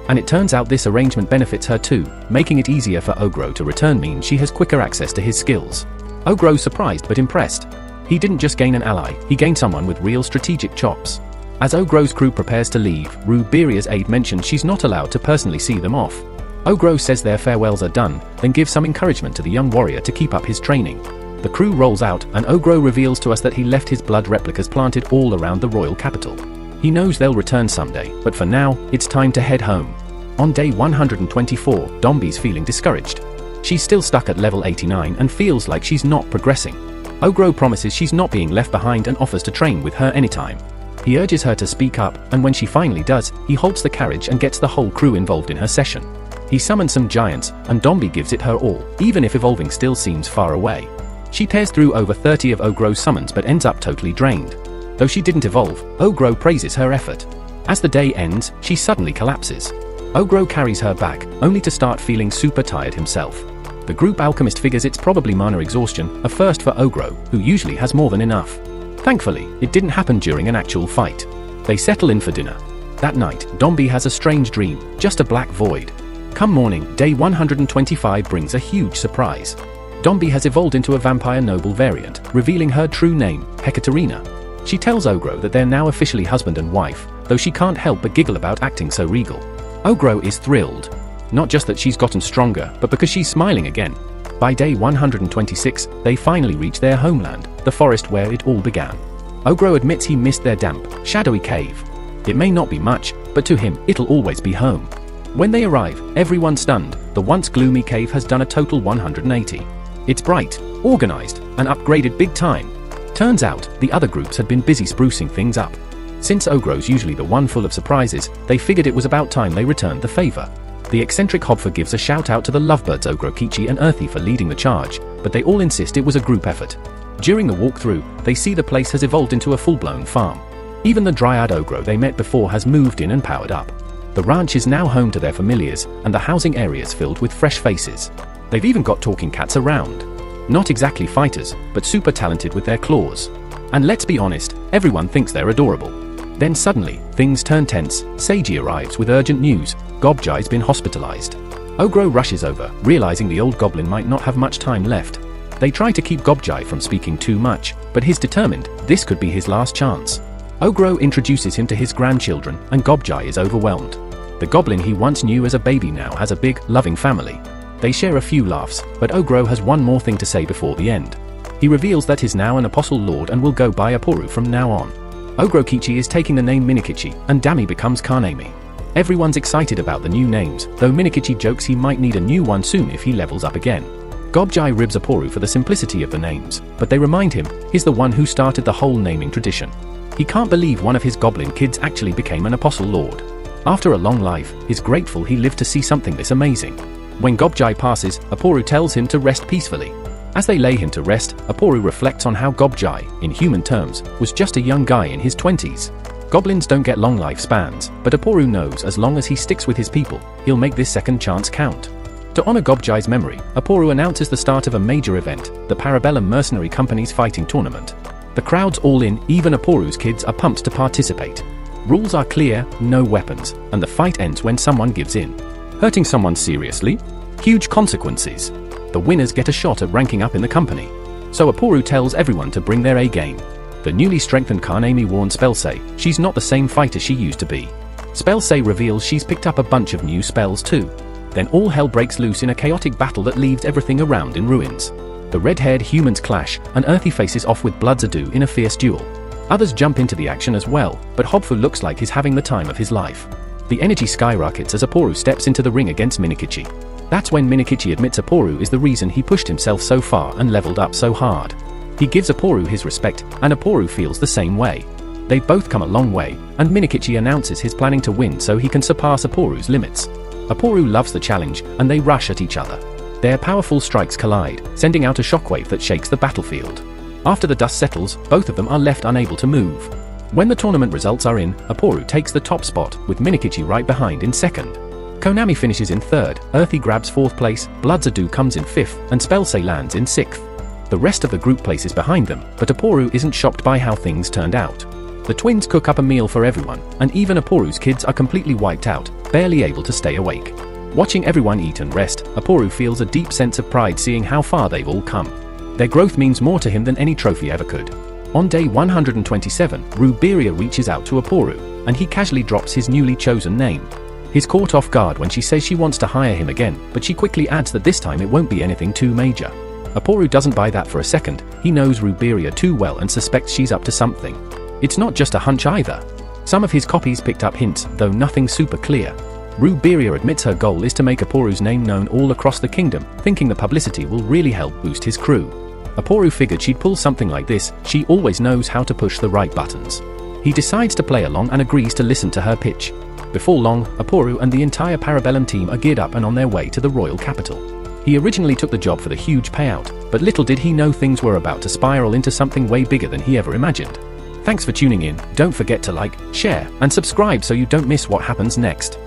And it turns out this arrangement benefits her too, making it easier for Ogro to return means she has quicker access to his skills. Ogro's surprised but impressed. He didn't just gain an ally, he gained someone with real strategic chops. As Ogro's crew prepares to leave, Ruberia's aide mentions she's not allowed to personally see them off. Ogro says their farewells are done, then gives some encouragement to the young warrior to keep up his training. The crew rolls out, and Ogro reveals to us that he left his blood replicas planted all around the royal capital. He knows they'll return someday, but for now, it's time to head home. On day 124, Dombi's feeling discouraged. She's still stuck at level 89 and feels like she's not progressing. Ogro promises she's not being left behind and offers to train with her anytime. He urges her to speak up, and when she finally does, he halts the carriage and gets the whole crew involved in her session. He summons some giants, and Dombi gives it her all, even if evolving still seems far away. She tears through over 30 of Ogro's summons but ends up totally drained. Though she didn't evolve, Ogro praises her effort. As the day ends, she suddenly collapses. Ogro carries her back, only to start feeling super tired himself. The group alchemist figures it's probably mana exhaustion, a first for Ogro, who usually has more than enough. Thankfully, it didn't happen during an actual fight. They settle in for dinner. That night, Dombi has a strange dream, just a black void. Come morning, day 125 brings a huge surprise. Dombi has evolved into a vampire noble variant, revealing her true name, Hekaterina. She tells Ogro that they're now officially husband and wife, though she can't help but giggle about acting so regal. Ogro is thrilled. Not just that she's gotten stronger, but because she's smiling again. By day 126, they finally reach their homeland, the forest where it all began. Ogro admits he missed their damp, shadowy cave. It may not be much, but to him, it'll always be home. When they arrive, everyone's stunned. The once gloomy cave has done a total 180. It's bright, organized, and upgraded big time. Turns out, the other groups had been busy sprucing things up. Since Ogro's usually the one full of surprises, they figured it was about time they returned the favor. The eccentric Hobfer gives a shout out to the lovebirds Ogrokichi and Earthy for leading the charge, but they all insist it was a group effort. During the walkthrough, they see the place has evolved into a full-blown farm. Even the dryad Ogro they met before has moved in and powered up. The ranch is now home to their familiars, and the housing areas filled with fresh faces. They've even got talking cats around. Not exactly fighters, but super talented with their claws. And let's be honest, everyone thinks they're adorable. Then suddenly, things turn tense. Seiji arrives with urgent news. Gobjai's been hospitalized. Ogro rushes over, realizing the old goblin might not have much time left. They try to keep Gobjai from speaking too much, but he's determined this could be his last chance. Ogro introduces him to his grandchildren, and Gobjai is overwhelmed. The goblin he once knew as a baby now has a big, loving family. They share a few laughs, but Ogro has one more thing to say before the end. He reveals that he's now an apostle lord and will go by Aporu from now on. Ogrokichi is taking the name Minikichi, and Dami becomes Kanemi. Everyone's excited about the new names, though Minikichi jokes he might need a new one soon if he levels up again. Gobjai ribs Aporu for the simplicity of the names, but they remind him he's the one who started the whole naming tradition. He can't believe one of his goblin kids actually became an apostle lord. After a long life, he's grateful he lived to see something this amazing. When Gobjai passes, Aporu tells him to rest peacefully. As they lay him to rest, Aporu reflects on how Gobjai, in human terms, was just a young guy in his 20s. Goblins don't get long lifespans, but Aporu knows as long as he sticks with his people, he'll make this second chance count. To honor Gobjai's memory, Aporu announces the start of a major event, the Parabellum Mercenary Company's fighting tournament. The crowd's all in, even Aporu's kids are pumped to participate. Rules are clear, no weapons, and the fight ends when someone gives in. Hurting someone seriously? Huge consequences. The winners get a shot at ranking up in the company. So Aporu tells everyone to bring their A game. The newly strengthened Kaname warns Spellsay she's not the same fighter she used to be. Spellsay reveals she's picked up a bunch of new spells too. Then all hell breaks loose in a chaotic battle that leaves everything around in ruins. The red-haired humans clash, and Earthy faces off with Bloodzadu in a fierce duel. Others jump into the action as well, but Hobfu looks like he's having the time of his life. The energy skyrockets as Aporu steps into the ring against Minikichi. That's when Minikichi admits Aporu is the reason he pushed himself so far and leveled up so hard. He gives Aporu his respect, and Aporu feels the same way. They've both come a long way, and Minikichi announces he's planning to win so he can surpass Aporu's limits. Aporu loves the challenge, and they rush at each other. Their powerful strikes collide, sending out a shockwave that shakes the battlefield. After the dust settles, both of them are left unable to move. When the tournament results are in, Aporu takes the top spot, with Minikichi right behind in second. Konami finishes in third, Earthy grabs fourth place, Bloodzadu comes in fifth, and Spellsay lands in sixth. The rest of the group places behind them, but Aporu isn't shocked by how things turned out. The twins cook up a meal for everyone, and even Aporu's kids are completely wiped out, barely able to stay awake. Watching everyone eat and rest, Aporu feels a deep sense of pride seeing how far they've all come. Their growth means more to him than any trophy ever could. On day 127, Ruberia reaches out to Aporu, and he casually drops his newly chosen name. He's caught off guard when she says she wants to hire him again, but she quickly adds that this time it won't be anything too major. Aporu doesn't buy that for a second. He knows Ruberia too well and suspects she's up to something. It's not just a hunch either. Some of his copies picked up hints, though nothing super clear. Ruberia admits her goal is to make Aporu's name known all across the kingdom, thinking the publicity will really help boost his crew. Aporu figured she'd pull something like this, she always knows how to push the right buttons. He decides to play along and agrees to listen to her pitch. Before long, Aporu and the entire Parabellum team are geared up and on their way to the royal capital. He originally took the job for the huge payout, but little did he know things were about to spiral into something way bigger than he ever imagined. Thanks for tuning in, don't forget to like, share, and subscribe so you don't miss what happens next.